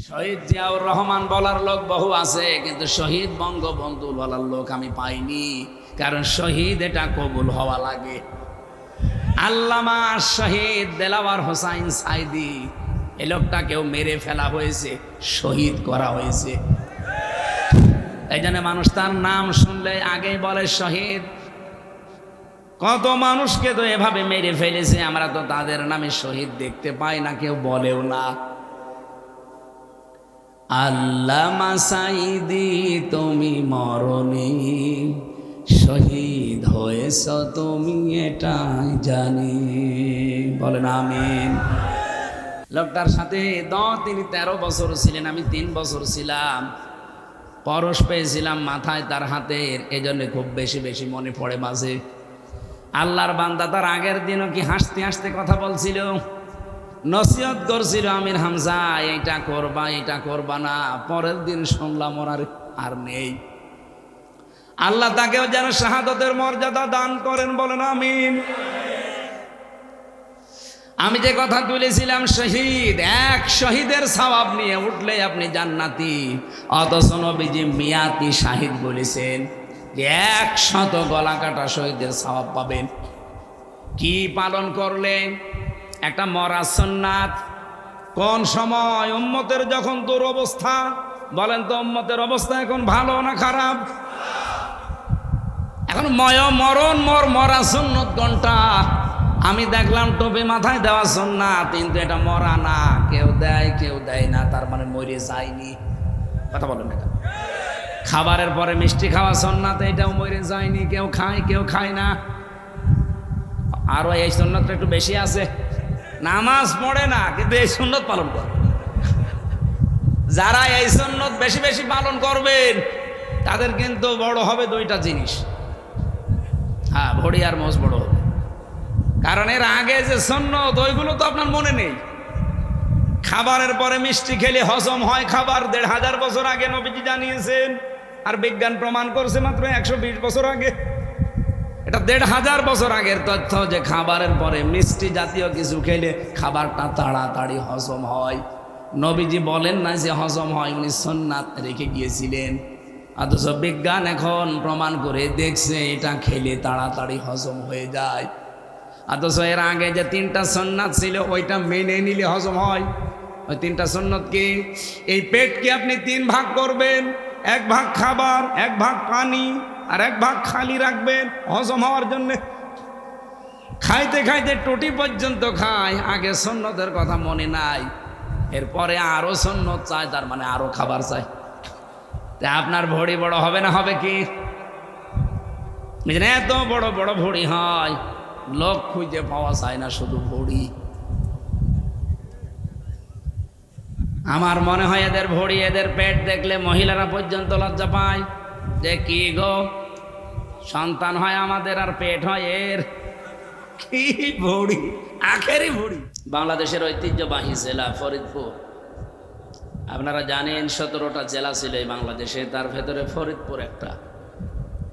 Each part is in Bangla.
শহীদ জিয়াউর রহমান বলার লোক বহু আছে, কিন্তু শহীদ বঙ্গবন্ধু বলার লোক আমি পাইনি। কারণ শহীদ এটা কবুল হওয়া লাগে। আল্লামা শহীদ দেলাওয়ার হোসাইন সাইদি, এই লোকটাকেও মেরে ফেলা হয়েছে, শহীদ করা হয়েছে। এই জন্য মানুষ তার নাম শুনলে আগেই বলে শহীদ। কত মানুষকে তো এভাবে মেরে ফেলেছে, আমরা তো তাদের নামে শহীদ দেখতে পাই না, কেউ বলেও না। আল্লামা সাইদি তুমি মরনি, শহীদ হয়েছ তুমি এটাই জানি, বলেন আমিন। লোকটার সাথে তিনি 13 বছর ছিলেন, আমি 3 বছর ছিলাম। পরশ পেয়েছিলাম মাথায় তার হাতের, এই জন্য খুব বেশি বেশি মনে পড়ে মাঝে। আল্লাহর বান্দা তার আগের দিনও কি হাসতে হাসতে কথা বলছিল, নসিহত করছিল, আমির হামজা এইটা করবা এটা করবা না। পরের দিন শুনলাম ওর আর নেই। আল্লাহ তাকেও যেন শাহাদতের মর্যাদা দান করেন, বলেন আমিন। আমি যে কথা তুলেছিলাম শহীদ, এক শহীদের সওয়াব নিয়ে উঠলে আপনি জান্নাতি, অথচ নবীজি মিয়াতি শাহিদ বলেছেন যে 100 গলা কাটা শহীদের সওয়াব পাবেন। কি পালন করলেন? একটা মরা সুন্নাত। কোন সময়? উম্মতের যখন দুরবস্থা। বলেন তো উম্মতের অবস্থা এখন ভালো না খারাপ? এখন মরা সুন্নত কোনটা? আমি দেখলাম টুপি মাথায় দেওয়া সুন্নাত, কিন্তু এটা মরা না, কেউ দেয় কেউ দেয় না, তার মানে মরে যায়নি। কথা বলেন না। খাবারের পরে মিষ্টি খাওয়া সুন্নাত, এটাও মরে যায়নি, কেউ খায় কেউ খায় না। আরো এই সুন্নতটা একটু বেশি আছে। নামাজ পড়ে না, কিন্তু এই সুন্নত পালন করে। যারা এই সুন্নত বেশি বেশি পালন করবেন তাদের কিন্তু বড় হবে 2টা জিনিস। হ্যাঁ, ভড়ি আর মোষ বড় হবে। কারণ এর আগে যে সুন্নত ওইগুলো তো আপনার মনে নেই। খাবারের পরে মিষ্টি খেলে হজম হয় খাবার, 1500 বছর আগে নবীজি জানিয়েছেন, আর বিজ্ঞান প্রমাণ করছে মাত্র 120 বছর আগে। এটা 1500 বছর আগের তথ্য যে খাবারের পরে মিষ্টি জাতীয় কিছু খেলে খাবারটা তাড়াতাড়ি হজম হয়। নবীজি বলেন না যে হজম হয়, উনি সুন্নাত রেখে গিয়েছিলেন। অথচ বিজ্ঞান এখন প্রমাণ করে দেখছে এটা খেলে তাড়াতাড়ি হজম হয়ে যায়। অথচ এর আগে যে 3টা সুন্নাত ছিল ওইটা মেনে নিলে হজম হয়। ওই 3টা সুন্নাত কি? এই পেটকে আপনি 3 ভাগ করবেন, 1 ভাগ খাবার, 1 ভাগ পানি, আর 1 ভাগ খালি রাখবেন হজম হওয়ার জন্য। খাইতে খাইতে টুটি পর্যন্ত খায়, আগে সুন্নতের কথা মনে নাই, এরপরে আরো সুন্নত চায়, তার মানে আরো খাবার চায়। তা আপনার ভড়ি বড় হবে না হবে কি? এত বড় বড় ভড়ি হয়, লোক খুঁজে পাওয়া যায় না, শুধু ভড়ি। আমার মনে হয় এদের ভড়ি, এদের পেট দেখলে মহিলারা পর্যন্ত লজ্জা পায় যে কি গো, সন্তান হয় আমাদের আর পেট হয় এর, কি ভড়ি, আখেরি ভড়ি। বাংলাদেশের ঐতিহ্যবাহী জেলা ফরিদপুর। আপনারা জানেন 17টা জেলা ছিল এই বাংলাদেশে, তার ভেতরে ফরিদপুর একটা।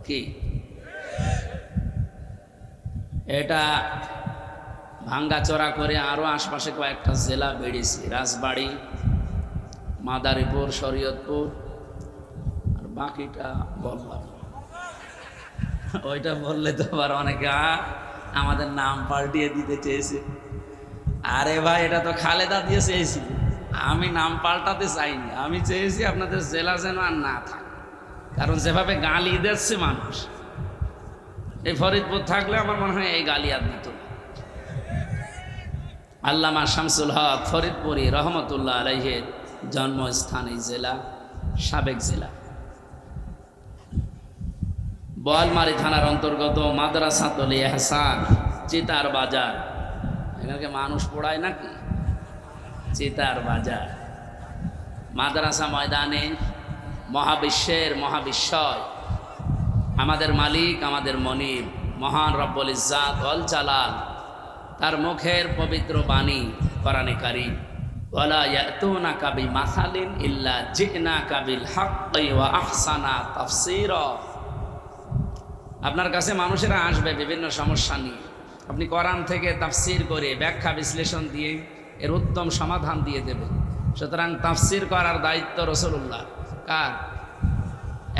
কি এটা ভাঙ্গাচোরা করে আরো আশপাশে কয়েকটা জেলা বেড়েছে, রাজবাড়ী, মাদারীপুর, শরীয়তপুর, আর বাকিটা বললাম। ওইটা বললে তো আবার অনেকে আমাদের নাম পাল্টিয়ে দিতে চেয়েছে। আরে ভাই, এটা তো খালেদা দিয়ে চেয়েছি, আমি নাম পাল্টাতে চাইনি। আমি চেয়েছি আপনাদের জেলা যেন আর না থাকে, কারণ যেভাবে গালি দিচ্ছে মানুষ, এই ফরিদপুর থাকলে আমার মনে হয় এই গালি আর দিত না। আল্লামা শামসুল হক ফরিদপুরি রহমতুল্লাহ আলাইহের জন্মস্থান এই জেলা, সাবেক জেলা। বোয়ালমারী থানার অন্তর্গত মাদ্রাসাতুল ইহসান, চিতার বাজার। এখানে মানুষ পড়ায় নাকি? চিতার বাজার মাদ্রাসা ময়দানে মহাবিশ্বের মহাবিশ্বয় আমাদের মালিক, আমাদের মনিব, মহান রব্বুল ইজ্জাত ওয়াল জালাল, তার মুখের পবিত্র বাণী কোরআনে কারীম, ওয়ালা ইয়াতুনাকা বিমাসালিন ইল্লা জিনাকা বিল হাক্কি ওয়া আহসানা তাফসীরা। আপনার কাছে মানুষেরা আসবে বিভিন্ন সমস্যা নিয়ে, আপনি কোরআন থেকে তাফসীর করে ব্যাখ্যা বিশ্লেষণ দিয়ে এর উত্তম সমাধান দিয়ে দেবেন। সুতরাং তাফসির করার দায়িত্ব রাসূলুল্লাহ কার?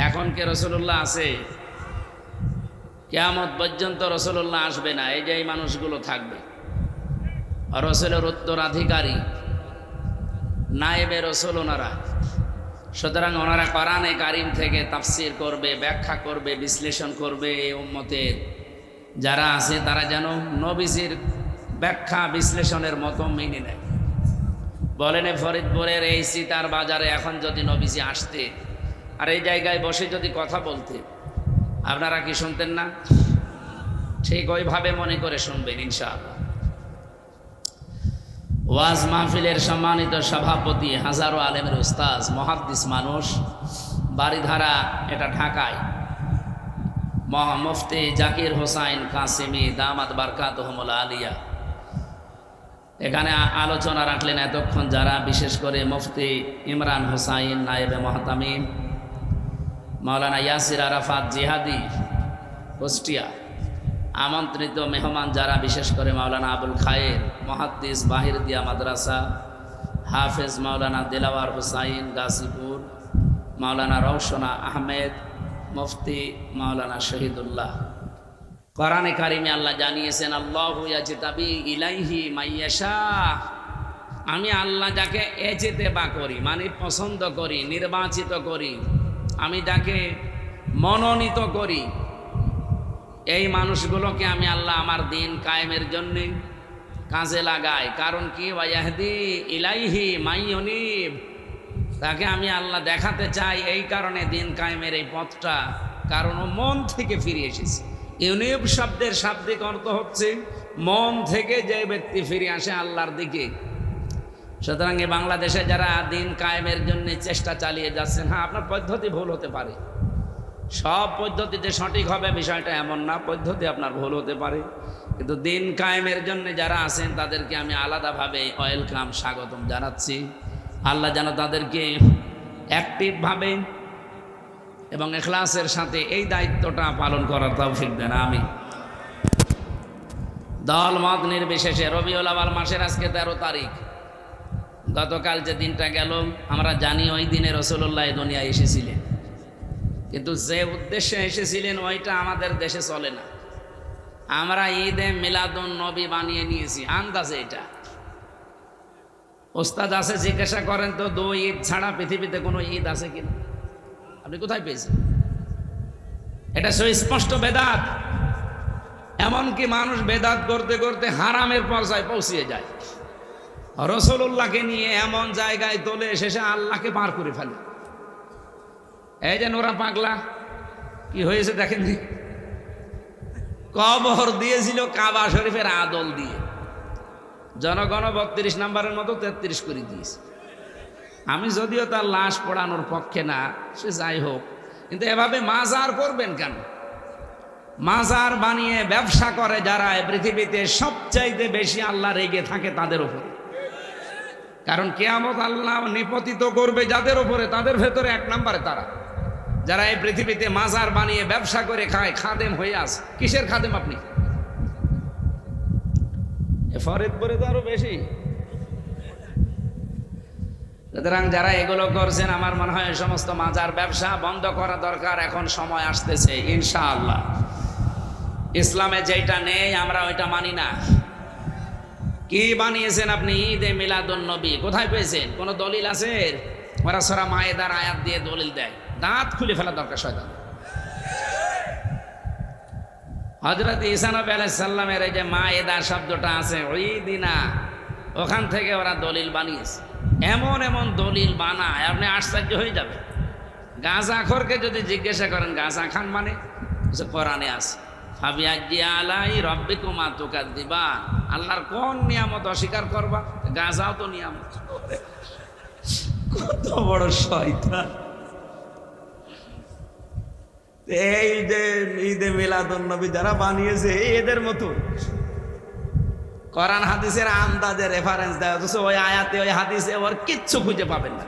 এখন কে রাসূলুল্লাহ আছে? কিয়ামত পর্যন্ত রাসূলুল্লাহ আসবে না, এই যে এই মানুষগুলো থাকবে রাসূলের উত্তরাধিকারী, নায়েবে রাসূল ওনারা। সুতরাং ওনারা কোরআনে কারিম থেকে তাফসির করবে, ব্যাখ্যা করবে, বিশ্লেষণ করবে। এই উম্মতের যারা আছে তারা যেন নবীজির ব্যাখ্যা বিশ্লেষণের মতো মেনে নেয়। বলেন ফরিদপুরের এই সিতার বাজারে এখন যদি নবীজি আসতে আর এই জায়গায় বসে যদি কথা বলতে, আপনারা কি শুনতেন না? ঠিক ওইভাবে মনে করে শুনবেন ইনশাআল্লাহ। ওয়াজ মাহফিলের সম্মানিত সভাপতি, হাজারো আলেমের উস্তাজ, মুহাদ্দিস মানুষ, বাড়িধারা এটা ঢাকায়, মুফতি জাকির হোসাইন কাসেমি দামাত বারকাতুহুমুল আলিয়া এখানে আলোচনা রাখলেন এতক্ষণ যারা, বিশেষ করে মুফতি ইমরান হোসাইন নায়েবে মুহতামিম, মাওলানা ইয়াসির আরাফাত জিহাদি কুষ্টিয়া, আমন্ত্রিত মেহমান যারা, বিশেষ করে মাওলানা আবুল খায়ের মুহাদ্দিস বাহিরদিয়া মাদ্রাসা, হাফেজ মাওলানা দিলাওয়ার হোসাইন গাজীপুর, মাওলানা রওশনা আহমেদ, মুফতি মাওলানা শহীদুল্লাহ। কোরআনে কারিমে আল্লাহ জানিয়েছেন, আল্লাহু ইয়াজতাবি ইলাইহি মাইয়াশা, আমি আল্লাহ যাকে এজতেবা করি মানে পছন্দ করি, নির্বাচিত করি, আমি যাকে মনোনীত করি, এই মানুষগুলোকে আমি আল্লাহ আমার দিন কায়েমের জন্যে কাজে লাগাই। কারণ কি? ওয়াহদি ইলাইহি মাইয়ুনিব, তাকে আমি আল্লাহ দেখাতে চাই এই কারণে দিন কায়েমের এই পথটা, কারণ ও মন থেকে ফিরে এসেছে। ইউনিব শব্দের শাব্দিক অর্থ হচ্ছে মন থেকে যে ব্যক্তি ফিরে আসে আল্লাহর দিকে। সুতরাং বাংলাদেশে যারা দিন কায়েমের জন্য চেষ্টা চালিয়ে যাচ্ছেন, হ্যাঁ আপনার পদ্ধতি ভুল হতে পারে, সব পদ্ধতিতে সঠিক হবে বিষয়টা এমন না, পদ্ধতি আপনার ভুল হতে পারে, কিন্তু দিন কায়েমের জন্য যারা আছেন তাদেরকে আমি আলাদাভাবে ওয়েলকাম, স্বাগতম জানাচ্ছি। আল্লাহ যেন তাদেরকে অ্যাক্টিভভাবে এবং ইখলাসের সাথে এই দায়িত্বটা পালন করার তৌফিক দেন, আমি। দল মত নির্বিশেষে রবিউল আউয়াল মাসের আজকে 13 তারিখ, গতকাল যে দিনটা গেল আমরা জানি ওই দিনে রাসূলুল্লাহ দুনিয়ায় এসেছিলেন, কিন্তু যে উদ্দেশ্যে এসেছিলেন ওইটা আমাদের দেশে চলে না। আমরা ঈদে মিলাদুন নবী বানিয়ে নিয়েছি আন্দাজে। এটা ওস্তাদ আছে, জিজ্ঞাসা করেন তো 2 ঈদ ছাড়া পৃথিবীতে কোনো ঈদ আছে কিনা? আপনি কোথায় পেয়েছেন? এটা সুস্পষ্ট বেদাত। এমনকি মানুষ বেদাত করতে করতে হারামের পর্যায়ে পৌঁছিয়ে যায়, রাসূলুল্লাহকে নিয়ে এমন জায়গায় তোলে শেষে আল্লাহকে পার করে ফেলে। এই যে নোরা পাগলা কি হয়েছে দেখেননি? কবর দিয়েছিল কাবা শরীফের আদল দিয়ে, জনগণ 32 নম্বরের মতো 33 করে দিয়েছে। আমি যদিও তার লাশ পোড়ানোর পক্ষে না, সে যাই হোক, কিন্তু এভাবে মাজার করবেন কেন? মাজার বানিয়ে ব্যবসা করে যারা, পৃথিবীতে সবচাইতে বেশি আল্লাহ রেগে থাকে তাদের উপরে। কারণ কিয়ামত আল্লাহ নিপতিত করবে যাদের উপরে, তাদের ভেতরে 1 নম্বরে তারা, যারা এই পৃথিবীতে মাজার বানিয়ে ব্যবসা করে খায়, খাদেম হয়ে আছে। কিসের খাদেম আপনি? ফরিদপুরে তো আরো বেশি। সুতরাং যারা এগুলো করছেন, আমার মনে হয় সমস্ত মাজার ব্যবসা বন্ধ করা দরকার। এখন সময় আসতেছে ইনশাআল্লাহ। ইসলামে যেটা নেই আমরা ওইটা মানি না। কি বানিয়েছেন আপনি? ঈদে মিলাদুন নবী কোথায় পেয়েছেন? কোন দলিল আছে? ওরা সূরা মায়েদার আয়াত দিয়ে দলিল দেয়, দাঁত খুলে ফেলা দরকার শয়তান। হযরত ঈসা নবী আলাইহিস সালামের এই যে মায়েদা শব্দটা আছে, ওই দিনা ওখান থেকে ওরা দলিল বানিয়েছে। এমন এমন দলিল বানায় আপনি আশ্চর্য হয়ে যাবেন। গাঁজাখোরকে যদি জিজ্ঞাসা করেন গাঁজা খান মানে, কোরআনে আছে ফাবিআইয়ি আলাই রাব্বিকুমা তুকাযযিবান, আল্লাহর কোন নিয়ামত অস্বীকার করবা? গাঁজাও তো নিয়ামত। কত বড় শয়তান! এই যে ঈদে মিলাদুন নবী যারা বানিয়েছে এদের মতো কোরআন হাদিসের আন্দাজে রেফারেন্স দেয়, অথচ ওই আয়াতে ওই হাদিসে ওর কিচ্ছু খুঁজে পাবেন না।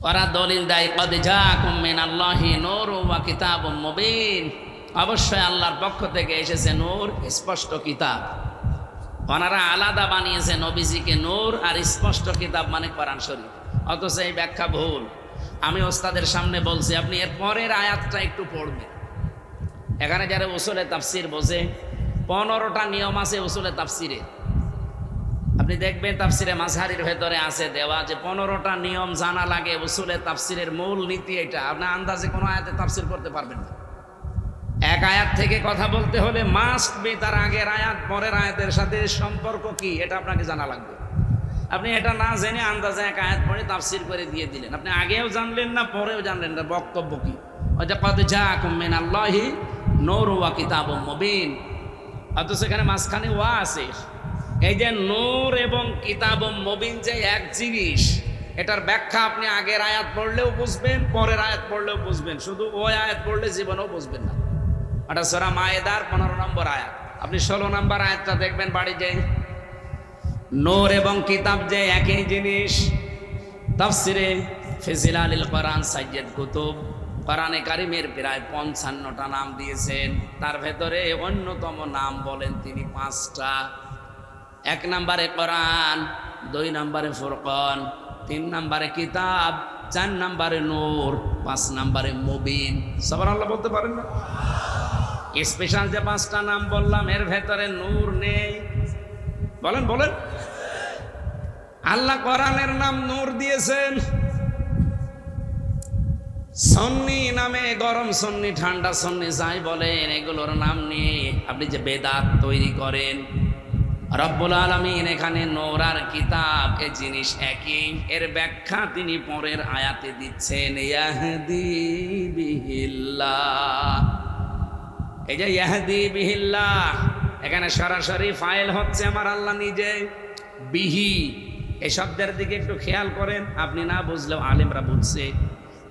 ওরা দলিল দেয় কদ জাআকুম মিনাল্লাহি নূরুন ওয়া কিতাবুম মুবিন, অবশ্যই আল্লাহর পক্ষ থেকে এসেছে নূর, স্পষ্ট কিতাব। ওনারা আলাদা বানিয়েছে নবীজিকে নূর আর স্পষ্ট কিতাব মানে কোরআন শরীফ, অথচ এই ব্যাখ্যা ভুল। আমি ওস্তাদের সামনে বলছি, আপনি এর পরের আয়াতটা একটু পড়বেন। এখানে যারা উসুলে তাফসির বোঝে, 15টা নিয়ম আছে উসুলে তাফসিরে। আপনি দেখবেন তাফসিরে মাযহারির ভেতরে আছে দেওয়া যে 15টা নিয়ম জানা লাগে। উসুলে তাফসিরের মূল নীতি এটা। আপনি আন্দাজে কোনো আয়াতে তাফসির করতে পারবেন না। এক আয়াত থেকে কথা বলতে হলে মাস্ট বি তার আগের আয়াত পরের আয়াতের সাথে সম্পর্ক কি এটা আপনাকে জানা লাগবে। আপনি এটা না জেনে আন্দাজে এক আয়াত পড়ে তাফসির করে দিয়ে দিলেন, আপনি আগেও জানলেন না পরেও জানলেন না বক্তব্য কি। ওই যে কদ জাআকুম মিনাল্লাহি নূরুন ওয়া কিতাবুম মুবিন, অথচ এখানে মাঝখানে ওয়া আছে। এই যে নূর এবং কিতাবুম মুবিন যে এক জিনিস, এটার ব্যাখ্যা আপনি আগের আয়াত পড়লেও বুঝবেন, পরের আয়াত পড়লেও বুঝবেন, শুধু ওই আয়াত পড়লে জীবনেও বুঝবেন না। এটা সূরা মায়েদার 15 নম্বর আয়াত। আপনি 16 নম্বর আয়াতটা দেখবেন বাড়ি যাই। নূর এবং কিতাব যে একই জিনিস। তাফসিরে ফিজিলালিল কোরআন সাইয়্যিদ কুতুব কোরআনে কারিমের প্রায় 55টা নাম দিয়েছেন, তার ভেতরে অন্যতম নাম বলেন তিনি 5টা। 1 নম্বরে কোরআন, 2 নম্বরে ফুরকান, 3 নম্বরে কিতাব, 4 নম্বরে নূর, 5 নম্বরে মুবিন। সুবহানাল্লাহ বলতে পারেন না? স্পেশাল যে 5টা নাম বললাম এর ভেতরে নূর নেই। বলেন বলেন। আল্লাহ কোরআনের নাম নূর দিয়েছেন। সন্নি নামে, গরম সন্নি, ঠান্ডা সন্নি যাই বলেন, এগুলোর নাম নিয়ে আপনি যে বেদাত তৈরি করেন। রব্বুল আলামিন এখানে নূর আর কিতাব এই জিনিস একই, এর ব্যাখ্যা তিনি পরের আয়াতে দিচ্ছেন। ইয়াহদি বিহিল্লাহ, এই যে ইয়াহদি বিহিল্লাহ, এখানে সরাসরি ফাইল হচ্ছে আমার আল্লাহ নিজে। বিহি এই শব্দের দিকে একটু খেয়াল করেন, আপনি না বুঝলেও আলেমরা বুঝছে।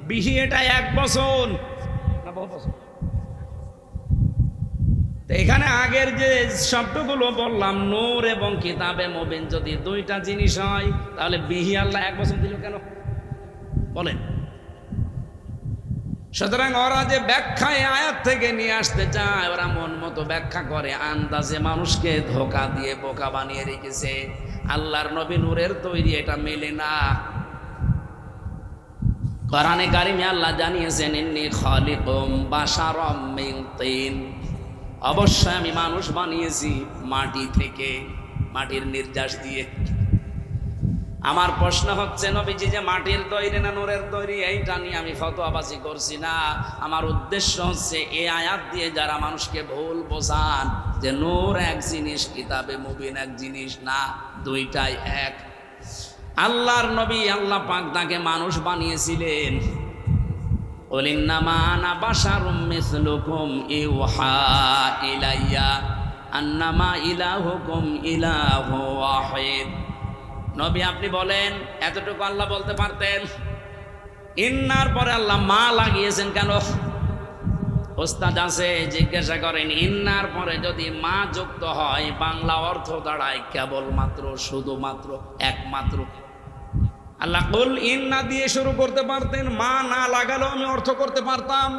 বিহি এটা 1 বছর না বহু বছর। এখানে আগের যে শব্দগুলো বললাম নূর এবং কিতাবে মুবিন যদি 2টা জিনিস হয়, তাহলে বিহি আল্লাহ 1 বছর দিল কেন বলেন? সুতরাং ওরা যে ব্যাখ্যায় আয়াত থেকে নিয়ে আসতে চায়, ওরা মন মতো ব্যাখ্যা করে, আন্দাজে মানুষকে ধোকা দিয়ে বোকা বানিয়ে রেখেছে। আল্লাহর নবী নূরের তৈরি, এটা মেলে না। কোরআনে কারিমে আল্লাহ জানিয়েছেন ইন্নী খালিকুম বাশারাম মিন তিন, অবশ্যই আমি মানুষ বানিয়েছি মাটি থেকে, মাটির নির্যাস দিয়ে। আমার প্রশ্ন হচ্ছে নবীজি যে মাটির তৈরি না নূরের তৈরি, এইটা নিয়ে আমি ফতোয়াবাজি করছি না। আমার উদ্দেশ্য হচ্ছে এই আয়াত দিয়ে যারা মানুষকে ভুল বোঝান যে নূর এক জিনিস, কিতাবে মুবিন এক জিনিস, না, 2টাই এক। আল্লাহর নবী আল্লাহ পাক তাকে মানুষ বানিয়েছিলেন। কুল ইন্নামা আনা বাশারুম মিসলুকুম ইউহা ইলাইয়া আন্নামা ইলাহুকুম ইলাহু ওয়াহিদ। নবী আপনি বলেন, এতটুকু আল্লাহ বলতে পারতেন। ইন্নার পরে আল্লাহ মা লাগিয়েছেন কেন? ওস্তাদ আছে, জিজ্ঞাসা করেন ইন্নার পরে যদি মা যুক্ত হয় বাংলা অর্থ দাঁড়ায় কেবলমাত্র, শুধুমাত্র, একমাত্র। আল্লাহ কুল ইন্না দিয়ে শুরু করতে পারতেন, মা না লাগালেও আমি অর্থ করতে পারতাম।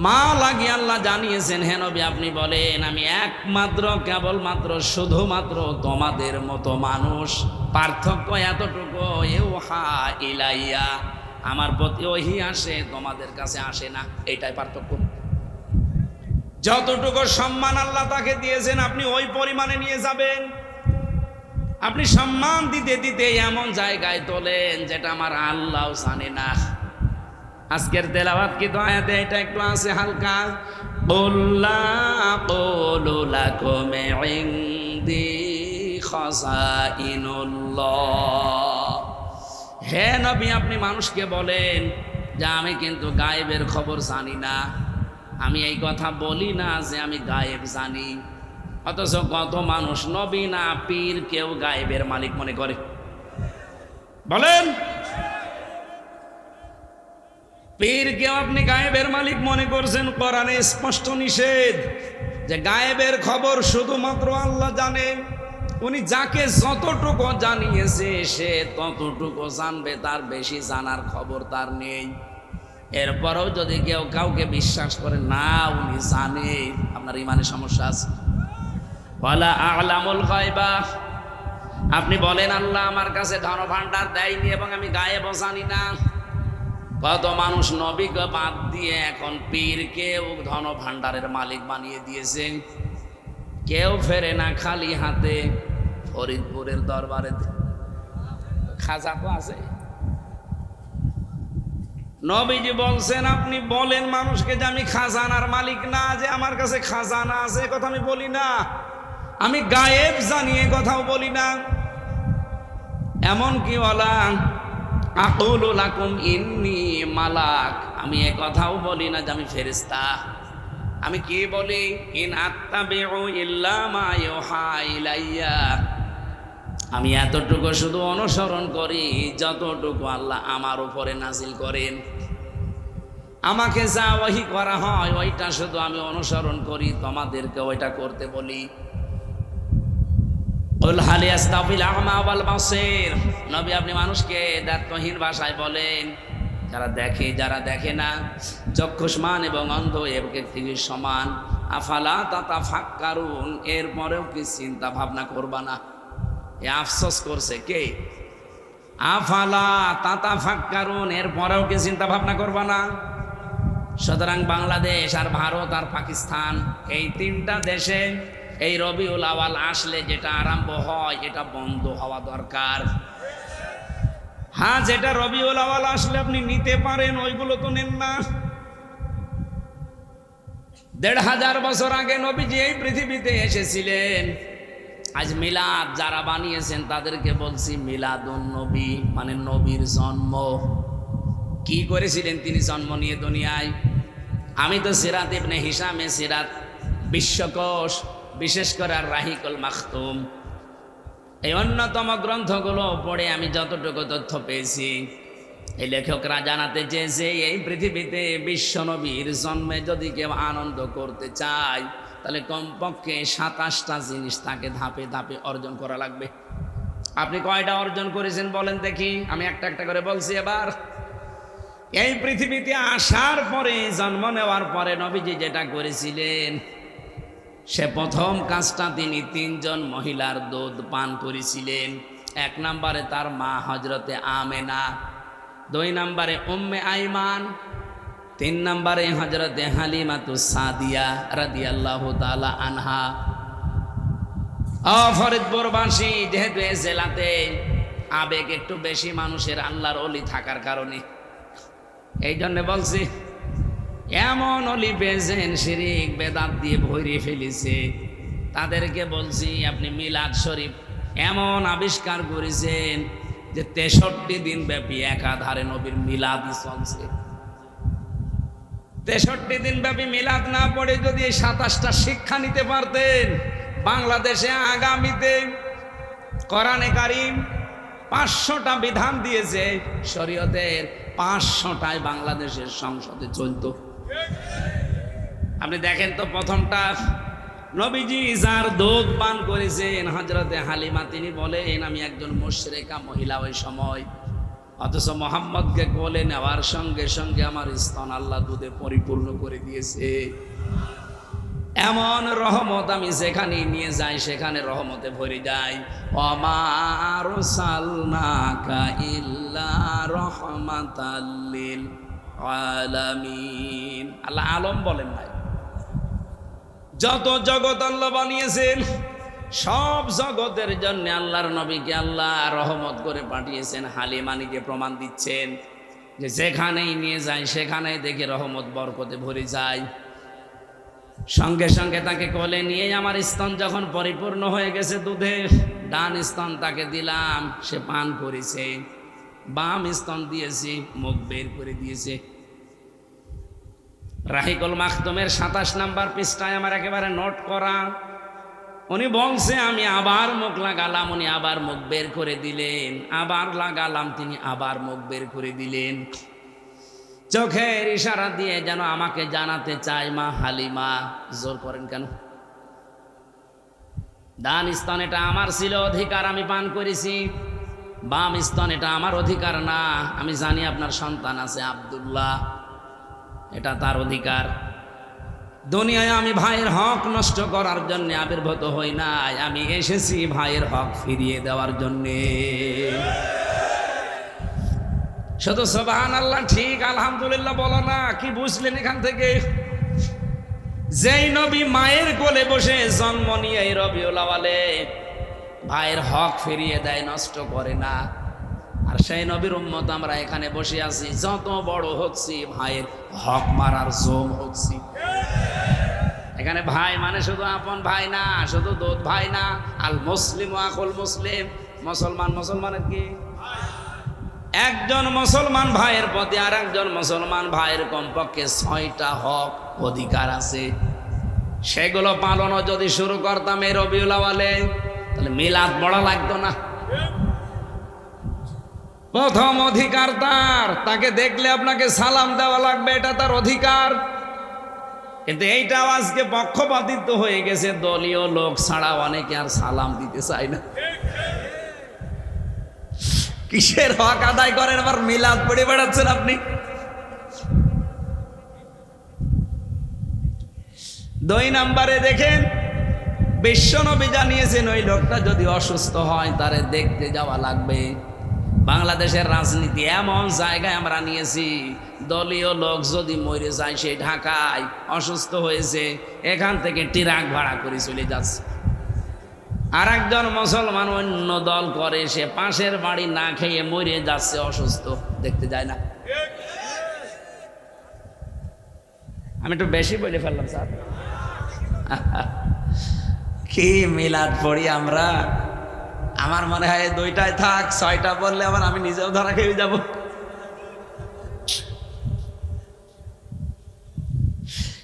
মা লাগিয়ে আল্লাহ জানিয়েছেন, হে নবী আপনি বলেন আমি একমাত্র, কেবলমাত্র, শুধুমাত্র তোমাদের মতো মানুষ। পার্থক্য এতটুকু, ইউহা ইলাইয়া, আমার প্রতি ওহী আসে, তোমাদের কাছে আসে না, এটাই পার্থক্য। যতটুকু সম্মান আল্লাহ তাকে দিয়েছেন আপনি ওই পরিমাণে নিয়ে যাবেন। আপনি সম্মান দিতে দিতে এমন জায়গায় তোলেন যেটা আমার আল্লাহও জানে না। আজকের তেলাওয়াত কি আয়াতে এটা একটু আছে হালকা, কুল্লা আকুলু লাকুম ইনদি খাযাইনুল্লাহ। হে নবী আপনি মানুষকে বলেন যে আমি কিন্তু গায়েবের খবর জানি না। আমি এই কথা বলি না যে আমি গায়েব জানি, অথচ কত মানুষ নবী না পীর কেউ গায়েবের মালিক মনে করে। বলেন, পীর কেউ আপনি গায়েবের মালিক মনে করছেন? কোরআনে স্পষ্ট নিষেধ যে গায়েবের খবর শুধুমাত্র আল্লাহ জানেন। উনি যাকে যতটুকু জানিয়েছে সে ততটুকু জানবে, তার বেশি জানার খবর তার নেই। এরপরেও যদি কেউ কাউকে বিশ্বাস করে না উনি জানে, আপনার ইমানের সমস্যা আছে। ওয়ালা আ'লামুল গায়বা, আপনি বলেন আল্লাহ আমার কাছে ধন ভাণ্ডার দেয়নি এবং আমি গায়েব জানি না। কত মানুষ নবীকে বাদ দিয়ে এখন পীরকেও ধন ভাণ্ডারের মালিক বানিয়ে দিয়েছে। কেউ ফেরে না খালি হাতে। ফরিদপুরের দরবারে খাজা তো আছে। নবীজি বলছেন আপনি বলেন মানুষকে যে আমি খাজানার মালিক না, যে আমার কাছে খাজানা আছে কথা আমি বলি না, আমি গায়েব জানি এ কথাও বলি না। এমন কি ওয়ালা আকুলু লাকুম ইন্নী মালাক, আমি এ কথাও বলি না যে আমি ফেরেশতা। আমি কি বলি? ইন আত্তাবিউ ইল্লা মা ইউহা ইলাইয়া, আমি এতটুকু শুধু অনুসরণ করি যতটুকু আল্লাহ আমার উপরে নাজিল করেন। আমাকে যা ওহী করা হয় ওইটা শুধু আমি অনুসরণ করি, তোমাদেরকে ওইটা করতে বলি। কুল হাল ইয়াস্তাবিল আ'মা ওয়াল বাসীর, নবী আপনি মানুষকে দায়িত্বহীন ভাষায় বলেন যারা দেখে যারা দেখে না, চক্ষুষ্মান এবং অন্ধ একটি সমান। আফালা তাতাফাক্কারুন, এরপরেও কি চিন্তা ভাবনা করবা না? এ আফসোস করছে কে? আফালা তাতাফাক্কারুন, এরপরেও কি চিন্তা ভাবনা করবা না? সুতরাং বাংলাদেশ আর ভারত আর পাকিস্তান এই তিনটা দেশে এই রবিউল আওয়াল আসলে যেটা আরম্ভ হয় এটা বন্ধ হওয়া দরকার। হ্যাঁ, যেটা রবিউল আওয়াল আসলে আপনি নিতে পারেন ওইগুলো তো নেন না। ১৫০০ বছর আগে নবীজি এই পৃথিবীতে এসেছিলেন। আজ মিলাদ যারা বানিয়েছেন তাদেরকে বলছি মিলাদুন নবী, মানে নবীর জন্ম। কি করেছিলেন তিনি জন্ম নিয়ে দুনিয়ায়? আমি তো সিরাত ইবনে হিশামে সিরাত বিশ্বকোষ, বিশেষ করে আর রাহিকুল মাখতুম, এই অন্যতম গ্রন্থগুলো পড়ে আমি যতটুকু তথ্য পেয়েছি, এই লেখকরা জানাতে চেয়েছে এই পৃথিবীতে বিশ্ব নবীর জন্মে যদি কেউ আনন্দ করতে চায় তাহলে কমপক্ষে ২৭টা জিনিস তাকে ধাপে ধাপে অর্জন করা লাগবে। আপনি কয়টা অর্জন করেছেন বলেন দেখি? আমি একটা একটা করে বলছি। এবার এই পৃথিবীতে আসার পরে, জন্ম নেওয়ার পরে নবীজি যেটা করেছিলেন, সে প্রথম কাজটা তিনি ৩ জন মহিলার দুধ পান করেছিলেন। ১ নম্বরে তার মা হজরতে আমেনা, ২ নম্বরে উম্মে আইমান, ৩ নম্বরে হজরতে হালিমাতুস সাদিয়া রাদিয়াল্লাহু তাআলা আনহা। ফরিদপুরবাসী যেহেতু এ জেলাতে আবেগ একটু বেশি মানুষের, আল্লাহর ওলি থাকার কারণে, এই জন্য বলছি এমন অলি পেয়েছেন শিরিক বেদাত দিয়ে ভরিয়ে ফেলেছে, তাদেরকে বলছি আপনি মিলাদ শরীফ এমন আবিষ্কার করেছেন যে ৬৩ দিন ব্যাপী একাধারে নবীর মিলাদই চলছে। ৬৩ দিন ব্যাপী মিলাদ না পড়ে যদি এই ২৭টা শিক্ষা নিতে পারতেন, বাংলাদেশে আগামীতে কোরআনে কারীম ৫০০টা বিধান দিয়েছে শরীয়তের, ৫০০টায় বাংলাদেশের সংসদে চলত। আপনি দেখেন তো, প্রথমটা নবীজি যার দুধ পান করেছেন হযরতে হালিমা, তিনি বলেন আমি একজন মুশরিকা মহিলা ওই সময়, অথচ মোহাম্মদকে কোলে নেওয়ার সঙ্গে সঙ্গে আমার স্তন আল্লাহ দুধে পরিপূর্ণ করে দিয়েছে। এমন রহমত আমি যেখানে নিয়ে যাই সেখানে রহমতে ভরে যাই। ওমা আরসালনাকা ইল্লা রাহমাতাল লিল আলামিন। আল্লাহ আলম বলেন নাই, যত জগৎ আল্লাহ বানিয়েছেন সব জগতের জন্য আল্লাহর নবীকে আল্লাহ রহমত করে পাঠিয়েছেন। হালিমা নিজে প্রমাণ দিচ্ছেন যে যেখানেই নিয়ে যায় সেখানেই দেখে রহমত বরকতে ভরে যায়। সঙ্গে সঙ্গে তাকে কোলে নিয়ে আমার স্তন যখন পরিপূর্ণ হয়ে গেছে দুধে, ডান স্তন তাকে দিলাম, সে পান করেছে। বাম স্তন দিয়েছি, মুখ বের করে দিয়েছে। রাহিকুল মাখতুমের ২৭ নাম্বার পৃষ্ঠায় আমার একেবারে নোট করা। উনি বলছে আমি আবার মুখ লাগালাম, উনি আবার মুখ বের করে দিলেন, আবার লাগালাম, তিনি আবার মুখ বের করে দিলেন। চোখের ইশারা দিয়ে যেন আমাকে জানাতে চায় মা হালিমা, জোর করেন কেন? ডান স্তন এটা আমার ছিল অধিকার, আমি পান করেছি। বাম স্তন এটা আমার অধিকার না। আমি জানি আপনার সন্তান আছে আব্দুল্লাহ, এটা তার অধিকার। দুনিয়ায় আমি ভাইয়ের হক নষ্ট করার জন্য আবির্ভূত হই নাই, আমি এসেছি ভাইয়ের হক ফিরিয়ে দেওয়ার জন্যে। শুধু সুবহানাল্লাহ ঠিক আলহামদুলিল্লাহ বলো না, কি বুঝলেন এখান থেকে? যেই নবী মায়ের কোলে বসে জন্ম নিয়ে এই রবিউল আউয়ালে ভাইয়ের হক ফিরিয়ে দেয়, নষ্ট করে না, আর সেই নবীর উম্মত আমরা এখানে বসে আছি, যত বড় হচ্ছি ভাইয়ের হক মারার জম হচ্ছি। এখানে ভাই মানে শুধু আপন ভাই না, শুধু দুধ ভাই না, আল মুসলিম আকুল মুসলিম, মুসলমান মুসলমানের কি? একজন মুসলমান ভাইয়ের প্রতি আর একজন মুসলমান ভাইয়ের কমপক্ষে 6টা হক অধিকার আছে। সেগুলো পালনও যদি শুরু করতাম এই রবিউল আউয়ালে, তাহলে মিলাদ বড় লাগতো না। প্রথম অধিকার তাকে দেখলে আপনাকে সালাম দেওয়া লাগবে, এটা তার অধিকার। কিন্তু এইটাও আজকে পক্ষপাতিত্ব হয়ে গেছে, দলীয় লোক ছাড়া অনেকে আর সালাম দিতে চায় না। কিসের হক আদায় করেন, আবার মিলাদ পড়ে বেড়াচ্ছেন আপনি। 2 নম্বরে দেখেন, বিশ্বনবী জানিয়েছেন ওই লোকটা যদি অসুস্থ হয় তারে দেখতে যাওয়া লাগবে। বাংলাদেশের রাজনীতি এমন জায়গায় আমরা নিয়েছি, দলীয় লোক যদি মরে যায়, সে ঢাকায় অসুস্থ হয়েছে, এখান থেকে ট্রাক ভাড়া করে চলে যাচ্ছে। আর একজন মুসলমান অন্য দল করে, সে পাশের বাড়ি না খেয়ে মরে যাচ্ছে, অসুস্থ, দেখতে যায় না। আমি একটু বেশি বলে ফেললাম স্যার। কি মিলাদ পড়ি আমরা, আমার মনে হয় 2টায় থাক, 6টা বললে আবার আমি নিজেও ধরা খেয়ে যাব।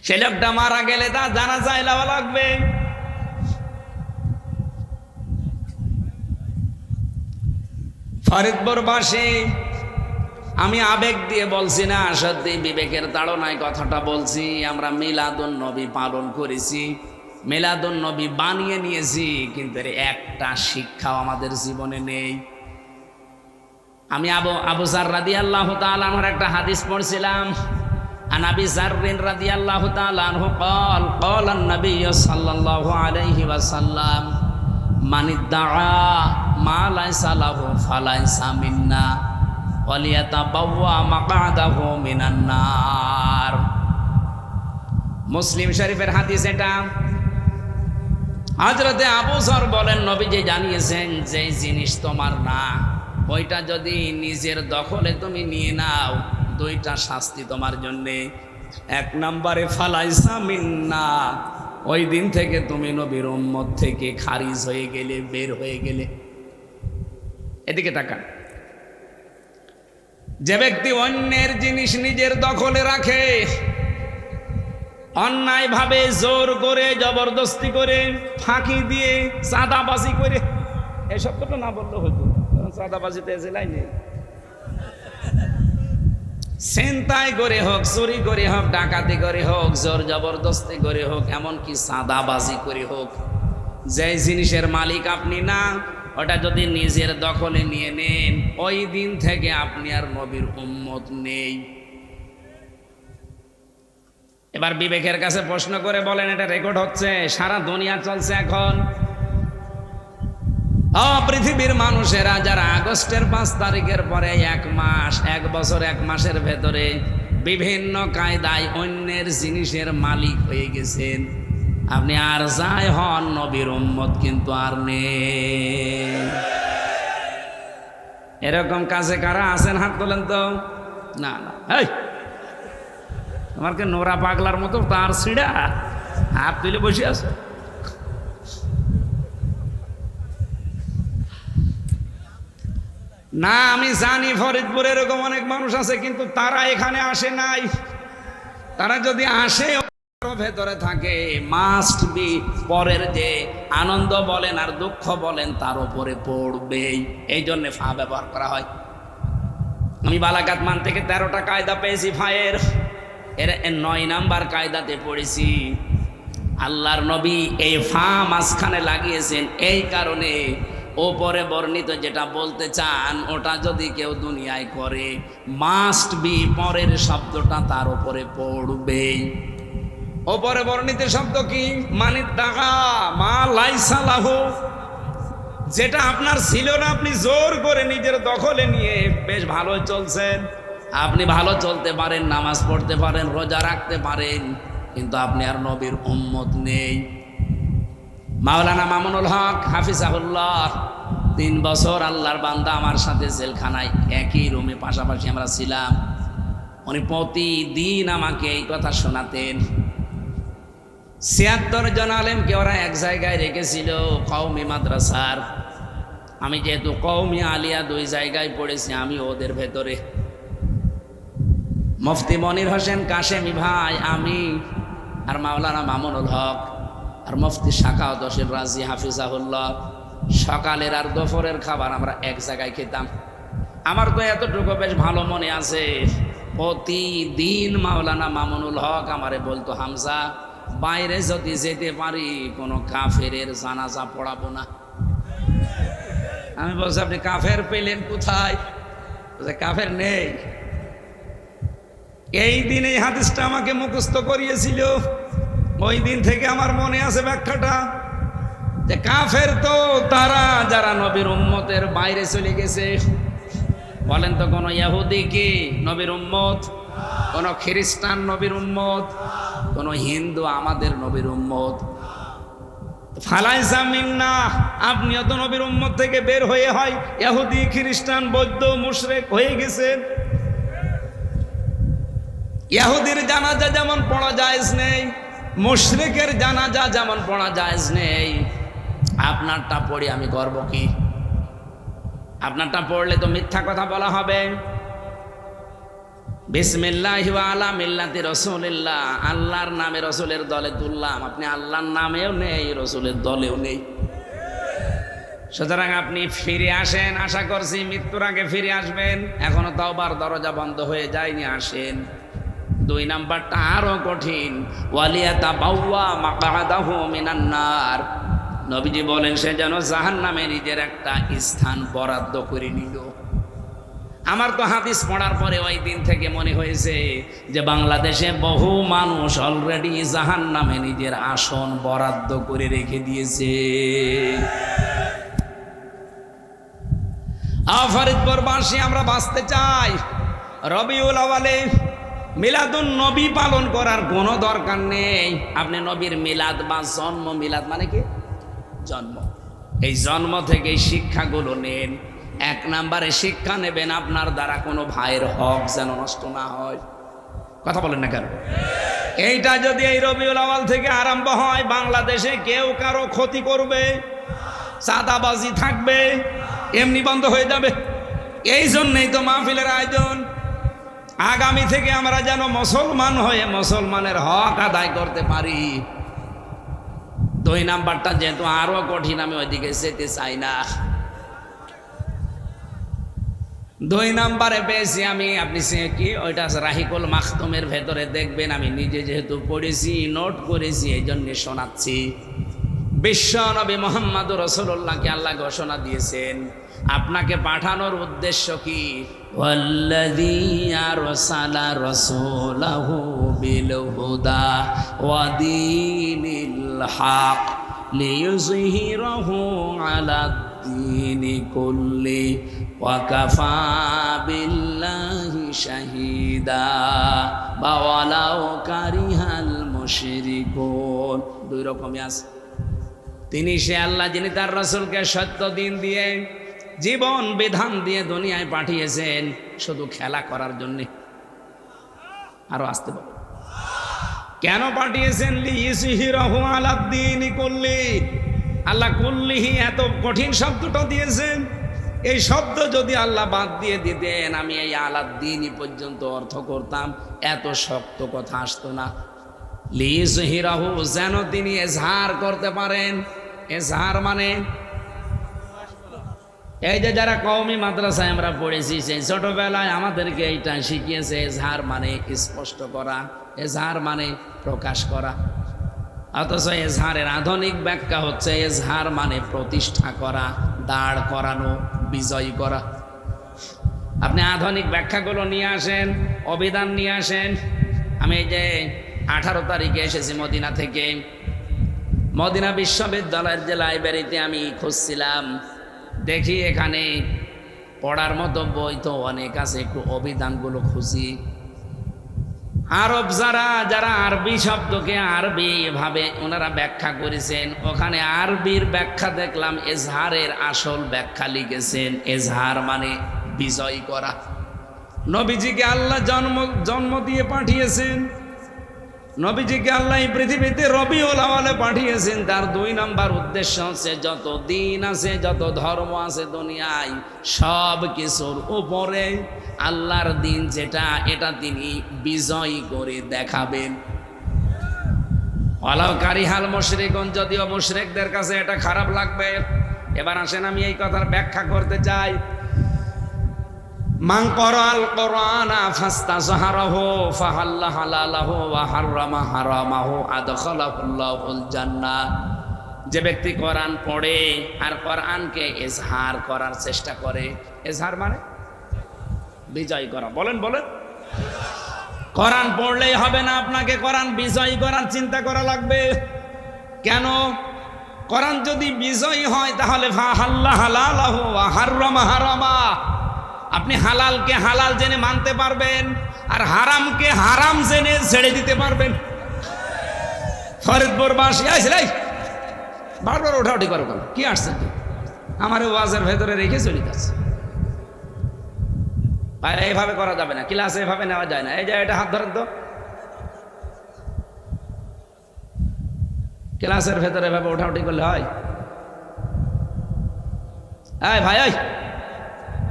সে লোকটা মারা গেলে তা জানাজা দেওয়া লাগবে। ফরিদপুরবাসী, আমি আবেগ দিয়ে বলছি না, সত্যি বিবেকের তাড়নায় কথাটা বলছি। আমরা মিলাদুন নবী পালন করেছি, মিলাদুন নবী বানিয়ে নিয়েছি, কিন্তু এর একটা শিক্ষাও আমাদের জীবনে নেই। আমি আবু যার রাদিয়াল্লাহু তাআলা আনহুর একটা হাদিস পড়ছিলাম। আন আবি যার রাদিয়াল্লাহু তাআলা আনহু قال قال النبي صلى الله عليه وسلم من ادعى ما ليس له فليس منا ওয়ালিয়াতাবাওয়া মাকআদাহু মিনান নার। মুসলিম শরীফের হাদিস এটা। হযরতে আবু যর বলেন, নবীজি জানিয়েছেন যে জিনিস তোমার না, ওইটা যদি নিজের দখলে তুমি নিয়ে নাও, 2টা শাস্তি তোমার জন্যে। 1 নম্বরে ফালাইসা মিন্না, ওই দিন থেকে তুমি নবীর উম্মত থেকে খারিজ হয়ে গেলে, বের হয়ে গেলে। এদিকে তাকান। যে ব্যক্তি অন্যের জিনিস নিজের দখলে রাখে, অন্যায়ভাবে জোর করে, জবরদস্তি করে, ফাঁকি দিয়ে, চাঁদাবাজি করে, এসব তো না বললে হতো, চাঁদাবাজিতে জেলায় নেই। ছিনতাই করে হোক, চুরি করে হোক, ডাকাতি করে হোক, জোর জবরদস্তি করে হোক, এমনকি চাঁদাবাজি করে হোক, যে জিনিসের মালিক আপনি না, ওটা যদি নিজের দখলে নিয়ে নেন, ওই দিন থেকে আপনি আর নবীর উম্মত নেই। এবার বিবেকের কাছে প্রশ্ন করে বলেন, এটা রেকর্ড হচ্ছে, সারা দুনিয়া চলছে এখন। পৃথিবীর মানুষেরা যারা আগস্টের 5 তারিখের পরে 1 মাস, 1 বছর 1 মাসের ভেতরে বিভিন্ন কায়দায় অন্যের জিনিসের মালিক হয়ে গেছেন, আপনি আর যাই হন, নবীর উম্মত কিন্তু আর নেই। এরকম কাজে কারা আছেন, হাত তোলেন তো। না না, এই তোমার কে নোরা পাগলার মতো তার ছিড়া হাত তুলে বসে আছে। না, আমি জানি ফরিদপুরে এরকম অনেক মানুষ আছে, কিন্তু তারা এখানে আসে নাই। তারা যদি আসে, ভেতরে থাকে, মাস্ট বি পরের যে আনন্দ বলেন আর দুঃখ বলেন তার উপরে পড়বেই, এই জন্যে ফা ব্যবহার করা হয়। আমি বালাগাত মান থেকে 13টা কায়দা পেয়েছি ফায়ের, এর 9 নাম্বার কায়দাতে পড়েছি। আল্লাহর নবী এই ফা মাঝখানে লাগিয়েছেন এই কারণে, ওপরে বর্ণিত যেটা বলতে চান ওটা যদি কেউ দুনিয়ায় করে, মাস্ট বি পরের শব্দটা তার উপরে পড়বেই। ওপরে বর্ণিত শব্দ কি? মানিত টাকা মা লাইসা লাহু, যেটা আপনার ছিল না আপনি জোর করে নিজের দখলে নিয়ে বেশ ভালো চলছেন। আপনি ভালো চলতে পারেন, নামাজ পড়তে পারেন, রোজা রাখতে পারেন, কিন্তু আপনি আর নবীর উম্মত নেই। মাওলানা মামুনুল হক হাফিজাহুল্লাহ 3 বছর আল্লাহর বান্দা আমার সাথে জেলখানায় একই রুমে পাশাপাশি আমরা ছিলাম। উনি প্রতিদিন আমাকে এই কথা শোনাতেন। 76 জন আলেমকে ওরা এক জায়গায় রেখেছিল কওমি মাদ্রাসার। আমি যেহেতু কওমি আলিয়া 2 জায়গায় পড়েছি, আমি ওদের ভেতরে। মুফতি মনির হোসেন কাশেমি ভাই, আমি আর মাওলানা মামুনুল হক আর মুফতি শাখাওয়াত হোসেন রাজি হাফিজাহুল্লাহ সকালের আর দুপুরের খাবার আমরা এক জায়গায় খেতাম। আমার তো এতটুকু বেশ ভালো মনে আছে, প্রতিদিন মাওলানা মামুনুল হক আমারে বলতো, হামজা বাইরে যদি যেতে পারি কোনো কাফেরের জানাজা পড়াবো না। আমি বলছি, আপনি কাফের পেলেন কোথায়? কাফের নেই। এই দিন এই হাদিসটা আমাকে মুখস্থ করিয়েছিল। ওই দিন থেকে আমার মনে আছে ব্যাখ্যাটা, যে কাফের তো তারা যারা নবীর উম্মতের বাইরে চলে গেছে। বলেন তো, কোন ইহুদি কি নবীর উম্মত? কোন খ্রিস্টান নবীর উম্মত? কোন হিন্দু আমাদের নবীর উম্মত? ফালাইসা মিন্না, আপনিও তো নবীর উম্মত থেকে বের হয়ে হয় ইহুদি, খ্রিস্টান, বৌদ্ধ, মুশরিক হয়ে গেছেন। ইহুদির জানাজা যেমন পড়া জায়েজ নেই, মুশরিকের জানাজা যেমন পড়া জায়েজ নেই, আপনারটা পড়ি আমি করব কি? আপনারটা পড়লে তো মিথ্যা কথা বলা হবে। বিসমিল্লাহি ওয়া আলা মিল্লাতি রাসূলিল্লাহ, আল্লাহর নামে রাসূলের দলে তুললাম। আপনি আল্লাহর নামেও নেই, রাসূলের দলেও নেই। সুতরাং আপনি ফিরে আসেন, আশা করছি মৃত্যুর আগে ফিরে আসবেন। এখনো তওবার দরজা বন্ধ হয়ে যায়নি, আসেন। 2 নাম্বারটা আরো কঠিন, ওয়ালিয়াতাবাওয়া মাকআদাহু মিনান নার। নবীজি বলেন সে যেন জাহান্নামে নিজের একটা স্থান বরাদ্দ করে নিল। আমার তো হাদিস পড়ার পরে ওই দিন থেকে মনে হয়েছে যে বাংলাদেশে বহু মানুষ অলরেডি জাহান্নামে নিজের আসন বরাদ্দ করে রেখে দিয়েছে। ফরিদপুরবাসী আমরা বাঁচতে চাই। রবিউল আউয়ালে মিলাদুন নবী পালন করার কোনো দরকার নেই। আপনি নবীর মিলাদ বা জন্ম, মিলাদ মানে কি? জন্ম। এই জন্ম থেকে শিক্ষাগুলো নেন। 1 নম্বরে শিক্ষা নেবেন, আপনার দ্বারা কোনো ভাইয়ের হক যেন নষ্ট না হয়। কথা বলেন না কেন? এইটা যদি এই রবিউল আউয়াল থেকে আরম্ভ হয়, বাংলাদেশে কেউ কারো ক্ষতি করবে, চাঁদাবাজি থাকবে, এমনি বন্ধ হয়ে যাবে। এই জন্যই তো মাহফিলের আয়োজন। আগামী থেকে আমরা যেন মুসলমান হয়ে মুসলমানের হক আদায় করতে পারি। 2 নাম্বারটা যেহেতু আরো কঠিন, আমি ওইদিকে যেতে চাই না। 2 নাম্বারে পেয়েছি আমি, আপনি কি ওইটা রাহিকুল মাখতুমের ভেতরে দেখবেন। আমি নিজে যেহেতু পড়েছি, নোট করেছি, এই জন্য শোনাচ্ছি। বিশ্ব নবী মুহাম্মদুর রাসূলুল্লাহকে আল্লাহ ঘোষণা দিয়েছেন, আপনাকে পাঠানোর উদ্দেশ্য কি? ওয়াল্লাযী আরসালা রাসূলাহু বিল হুদা ওয়া দীনিল হক লিইয়ুযহিরাহু আলাদ দীনি কুল্লি ওয়া কাফা বিল্লাহি শাহীদা ওয়ালাউ কারিহাল মুশরিকুন। 2 রকমই আছে। তিনি সে আল্লাহ যিনি তার রাসূলকে সত্য দিন দিয়ে, জীবন বিধান দিয়ে দুনিয়ায় পাঠিয়েছেন শুধু খেলা করার জন্য। আরো আসতে বল, কেন পাঠিয়েছেন? লিইয়ুযহিরাহু আলাদ দীনি কুল্লি। আল্লাহ কুল্লিহি এত কঠিন শব্দটা দিয়েছেন। এই শব্দ যদি আল্লাহ বাদ দিয়ে দিতেন, আমি এই আলাদ দীনি পর্যন্ত অর্থ করতাম, এত শক্ত কথা আসতো না। লিইয়ুযহিরাহু, যেন তিনি এজহার করতে পারেন। এজহার মানে এই যে যারা কওমি মাদ্রাসায় আমরা পড়েছি, সেই ছোটবেলায় আমাদেরকে এইটা শিখিয়েছে। এজহার মানে স্পষ্ট করা, এজহার মানে প্রকাশ করা। অথচ এজহারের আধুনিক ব্যাখ্যা হচ্ছে এজহার মানে প্রতিষ্ঠা করা, দাঁড় করানো, বিজয় করা। আপনি আধুনিক ব্যাখ্যাগুলো নিয়ে আসেন, অভিধান নিয়ে আসেন। আমি এই যে 18 তারিখে এসেছি মদিনা থেকে। মদিনা বিশ্ববিদ্যালয়ের যে লাইব্রেরিতে আমি খুঁজছিলাম, দেখি এখানে পড়ার মতো বই তো অনেক আছে, একটু অভিধানগুলো খুঁজি। আরব যারা আরবি শব্দকে আরবি ভাবে ওনারা ব্যাখ্যা করেছেন, ওখানে আরবির ব্যাখ্যা দেখলাম এজহারের আসল ব্যাখ্যা লিখেছেন এজহার মানে বিজয় করা। নবীজিকে আল্লাহ জন্ম দিয়ে পাঠিয়েছেন, নবীজিকে আল্লাহ এই পৃথিবীতে রবিউল আউয়ালে পাঠিয়েছেন। তার 2 নম্বর উদ্দেশ্য হচ্ছে যত দিন আছে, যত ধর্ম আছে দুনিয়ায়, সব কিছুর উপরে আল্লাহর দিন যেটা, এটা তিনি বিজয় করে দেখাবেন। ওয়ালাউ কারিহাল মুশরিকুন, যদিও মুশরিকদের কাছে এটা খারাপ লাগবে। এবার আসেন আমি এই কথার ব্যাখ্যা করতে চাই। মান ক্বারাআল কুরআনা ফাস্তাযহারাহু ফাহাল্লা হালালাহু ওয়া হাররামা হারামাহু আদখালাহুল্লাহুল জান্নাহ। যে ব্যক্তি কোরআন পড়ে আর কোরআনকে ইজহার করার চেষ্টা করে, ইজহার মানে বিজয় করা। বলেন বলেন, কোরআন পড়লেই হবে না, আপনাকে কোরআন বিজয় করার চিন্তা করা লাগবে। কেন? কোরআন যদি বিজয় হয় তাহলে ফাহাল্লা হালালাহু ওয়া হাররামা হারামা, আপনি হালালকে হালাল জেনে মানতে পারবেন আর হারামকে হারাম জেনে ছেড়ে দিতে পারবেন। ফরিদপুরবাসী আসলে বারবার ওঠাউঠি করো কেন? কি আসছে কি আমার ওয়াজের ভেতরে রেখে চলে যাচ্ছে। এইভাবে করা যাবে না, ক্লাসে এভাবে নেওয়া যায় না। এই যে এটা হাত ধরেন তো, ক্লাসের ভেতরে এভাবে ওঠাউঠি করলে হয়? এই ভাই, এই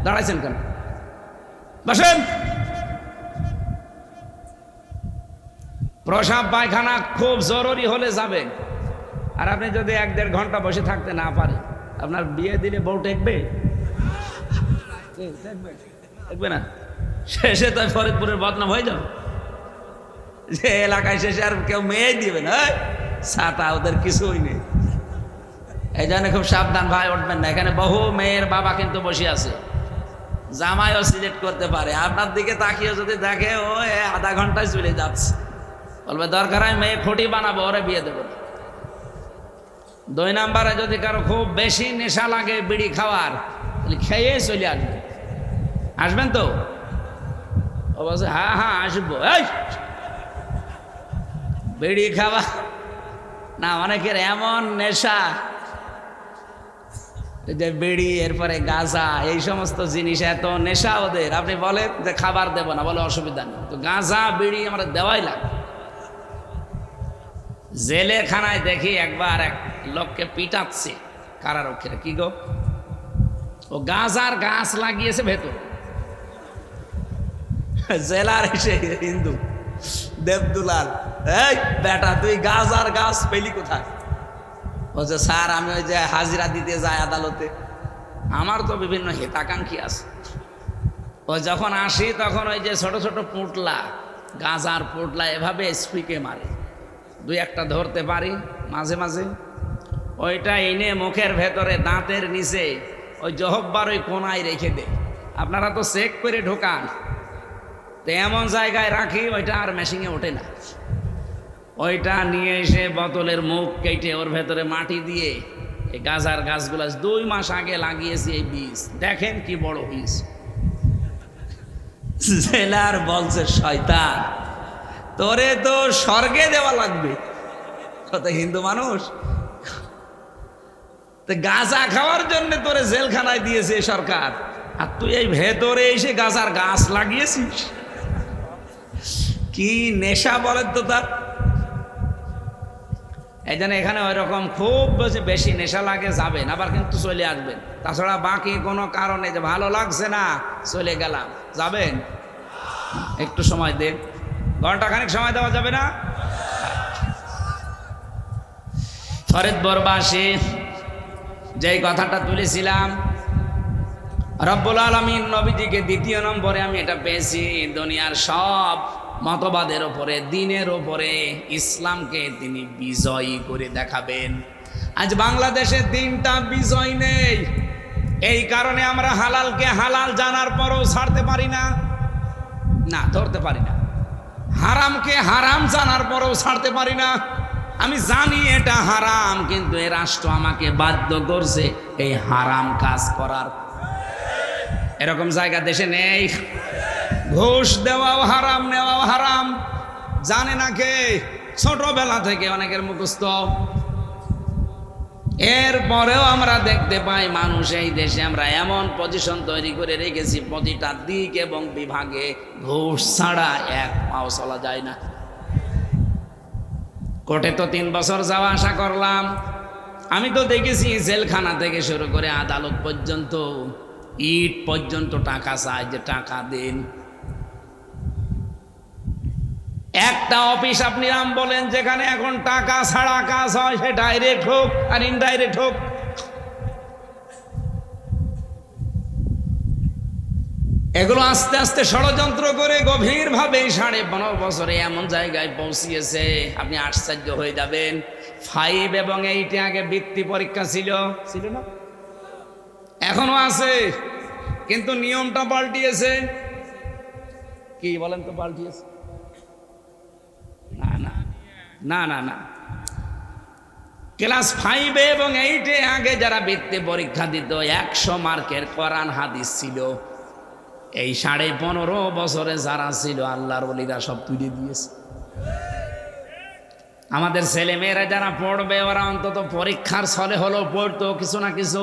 দাঁড়াইছেন কেন? বসেন। প্রসাব পায়খানা খুব জরুরি হলে যাবেন। আর আপনি যদি 1-1.5 ঘন্টা বসে থাকতে না পারেন, আপনার বিয়ে দিলে বউ টেকবে? দেখবে না, শেষে তো ফরিদপুরের বদনাম হয়ে যাবে। যে এলাকায় শেষে আর কেউ মেয়ে দিবে না, ছাতা ওদের কিছুই নেই। এই জন্য খুব সাবধান ভাই, উঠবেন না। এখানে বহু মেয়ের বাবা কিন্তু বসে আছে, জামাইও সিলেক্ট করতে পারে। আপনার দিকে তাকিয়ে যদি দেখে ও 1/2 ঘন্টায় চলে যাচ্ছে, বলবে দরকার হয় মেয়ে খুঁটি বানাবো, ওরে বিয়ে দেবো। 2 নম্বরে যদি কারো খুব বেশি নেশা লাগে বিড়ি খাওয়ার, তাহলে খেয়ে চলে আসবে। আসবেন তো? ও বলছে হ্যাঁ হ্যাঁ আসবো। এই বিড়ি খাওয়া না, অনেকের এমন নেশা যে বিড়ি, এরপরে গাঁজা, এই সমস্ত জিনিস এত নেশা ওদের। আপনি বলেন যে খাবার দেব না, বলে অসুবিধা নেই, তো গাঁজা বিড়ি আমরা দেওয়াই লাগে। জেলেখানায় দেখি একবার এক লোককে পিটাচ্ছে কারারক্ষীরা। কি গো? ও গাঁজার গাছ লাগিয়েছে ভেতর। জেলার এসে হিন্দু দেবদুলাল, এই বেটা তুই গাঁজার গাছ পেলি কোথায়? বলছে স্যার আমি ওই যে হাজিরা দিতে যাই আদালতে, আমার তো বিভিন্ন হিতাকাঙ্ক্ষী আছে। ও যখন আসি তখন ওই যে ছোট ছোট পুটলা, গাঁজার পুটলা এভাবে স্পিকে মারে, 2-1টা ধরতে পারি মাঝে মাঝে। ওইটা এনে মুখের ভেতরে দাঁতের নিচে ওই জহব্বার ওই কোনায় রেখে দে। আপনারা তো চেক করে ঢোকান, তো এমন জায়গায় রাখি ওইটা আর মেশিনে ওঠে না। ওইটা নিয়ে এসে বোতলের মুখ কেটে ওর ভেতরে মাটি দিয়ে এই গাঁজার গাছগুলো 2 মাস আগে লাগিয়েছি এই বীজ, দেখেন কি বড় বীজ। জেলার বলছে শয়তান, তোরে তো স্বর্গে দেওয়া লাগবে। কত হিন্দু মানুষ, তো গাঁজা খাওয়ার জন্য তোরে জেলখানায় দিয়েছে সরকার, আর তুই এই ভেতরে এসে গাঁজার গাছ লাগিয়েছিস। কি নেশা বলেন তো তার। এই জন্য এখানে ওই রকম খুব বেশি নেশা লাগে যাবেন, আবার কিন্তু চলে আসবেন। তাছাড়া বাকি কোনো কারণে যে ভালো লাগছে না চলে গেলাম, যাবেন একটু সময় দেন, ঘন্টাখানেক সময় দেওয়া যাবে না? ফরিদপুরবাসী যেই কথাটা তুলেছিলাম, রব্বুল আলামিন নবীজিকে 2 নম্বরে আমি এটা পেয়েছি, দুনিয়ার সব মতবাদের ওপরে, দিনের ওপরে ইসলামকে তিনি বিজয়ী করে দেখাবেন। আজ বাংলাদেশে দিনটা বিজয় নেই, এই কারণে আমরা হালালকে হালাল জানার পরও ছাড়তে পারি না, ধরতে পারি না। হারামকে হারাম জানার পরেও ছাড়তে পারি না। আমি জানি এটা হারাম, কিন্তু এই রাষ্ট্র আমাকে বাধ্য করছে এই হারাম কাজ করার। এরকম জায়গা দেশে নেই। ঘুষ দেওয়াও হারাম, নেওয়াও হারাম। জানে না কে? ছোটবেলা থেকে অনেকের মুখস্থ। এরপরেও আমরা দেখতে পাই মানুষ এই দেশে আমরা এমন পজিশন তৈরি করে রেখেছি, প্রতিটা দিক এবং বিভাগে ঘুষ ছাড়া এক পাও চলা যায় না। কোর্টে তো 3 বছর যাওয়া আসা করলাম। আমি তো দেখেছি জেলখানা থেকে শুরু করে আদালত পর্যন্ত, ইট পর্যন্ত টাকা চায় যে টাকা দিন। একটা অফিস আপনি নাম বলেন যেখানে এখন টাকা ছাড়া কাজ হয়, সে ডাইরেক্ট হোক আর ইনডাইরেক্ট হোক। এগুলো আস্তে আস্তে ষড়যন্ত্র করে গভীরভাবে 15.5 বছরে এমন জায়গায় পৌঁছিয়েছে, আপনি আশ্চর্য হয়ে যাবেন। 5 এবং 8 আগে বৃত্তি পরীক্ষা ছিল না? এখনো আছে, কিন্তু নিয়মটা পাল্টিয়েছে। কি বলেন তো পাল্টিয়েছে? না। ক্লাস 5 এবং 8 আগে যারা বৃত্তি পরীক্ষা দিত 100 মার্কের কোরআন হাদিস ছিল। এই 15.5 বছরে যারা ছিল আল্লাহর ওলিরা সব তুলে দিয়েছে। আমাদের ছেলে মেয়েরা যারা পড়বে ওরা অন্তত পরীক্ষার ছলে হলো পড়তো কিছু না কিছু।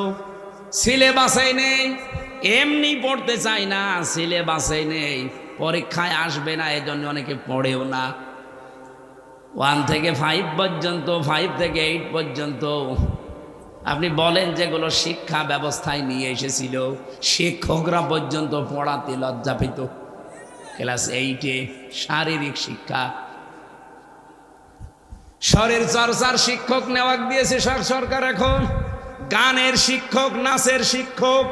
সিলেবাসেই নেই, এমনি পড়তে চাই না, সিলেবাসেই নেই, পরীক্ষায় আসবে না, এজন্য অনেকে পড়েও না। 1 থেকে 5 পর্যন্ত, 5 থেকে 8 পর্যন্ত আপনি বলেন যেগুলো শিক্ষা ব্যবস্থায় নিয়ে এসেছিল, শিক্ষকরা পর্যন্ত পড়াতে লজ্জা পেত। ক্লাস 8 শারীরিক শিক্ষা, শরীর চর্চার শিক্ষক নেওয়াক দিয়েছে সরকার। এখন গানের শিক্ষক, নাচের শিক্ষক।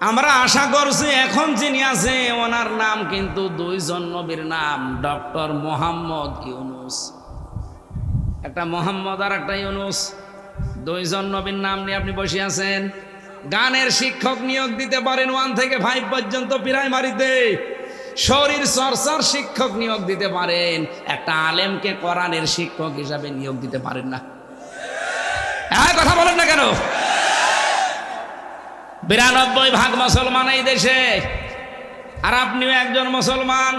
আমরা আশা করছি এখন যিনি আছে ওনার নাম কিন্তু 2 নবীর নাম, ডক্টর মোহাম্মদ ইউনুস। একটা মোহাম্মদ আর একটা ইউনুস, 2 নবীর নাম নিয়ে আপনি বসে আছেন। গানের শিক্ষক নিয়োগ দিতে পারেন 1 থেকে 5 পর্যন্ত প্রাইমারিতে। শরীর চর্চার শিক্ষক নিয়োগ দিতে পারেন, একটা আলেমকে কোরআনের শিক্ষক হিসাবে নিয়োগ দিতে পারেন না। কথা বলেন না কেন? 92% মুসলমান এই দেশে, আর আপনিও একজন মুসলমান।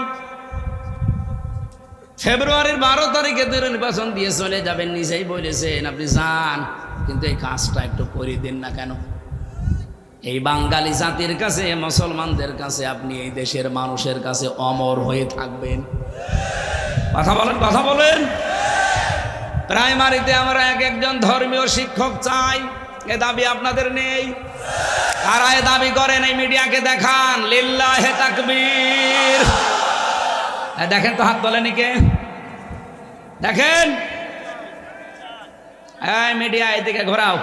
ফেব্রুয়ারির 12 তারিখে নির্বাচন দিয়ে চলে যাবেন, নিজেই বলেছেন আপনি যান, কিন্তু এই কাজটা একটু করে দিন না কেন? এই বাঙালি জাতির কাছে, মুসলমানদের কাছে, আপনি এই দেশের মানুষের কাছে অমর হয়ে থাকবেন। কথা বলেন। প্রাইমারিতে আমরা একজন ধর্মীয় শিক্ষক চাই, এ দাবি আপনাদের নেই? কারা এ দাবি করেন এই মিডিয়াকে দেখান। লিল্লাহে তাকবীর। দেখেন তো হাত তোলেনি কে? দেখেন, এই মিডিয়া এদিকে ঘোরাও।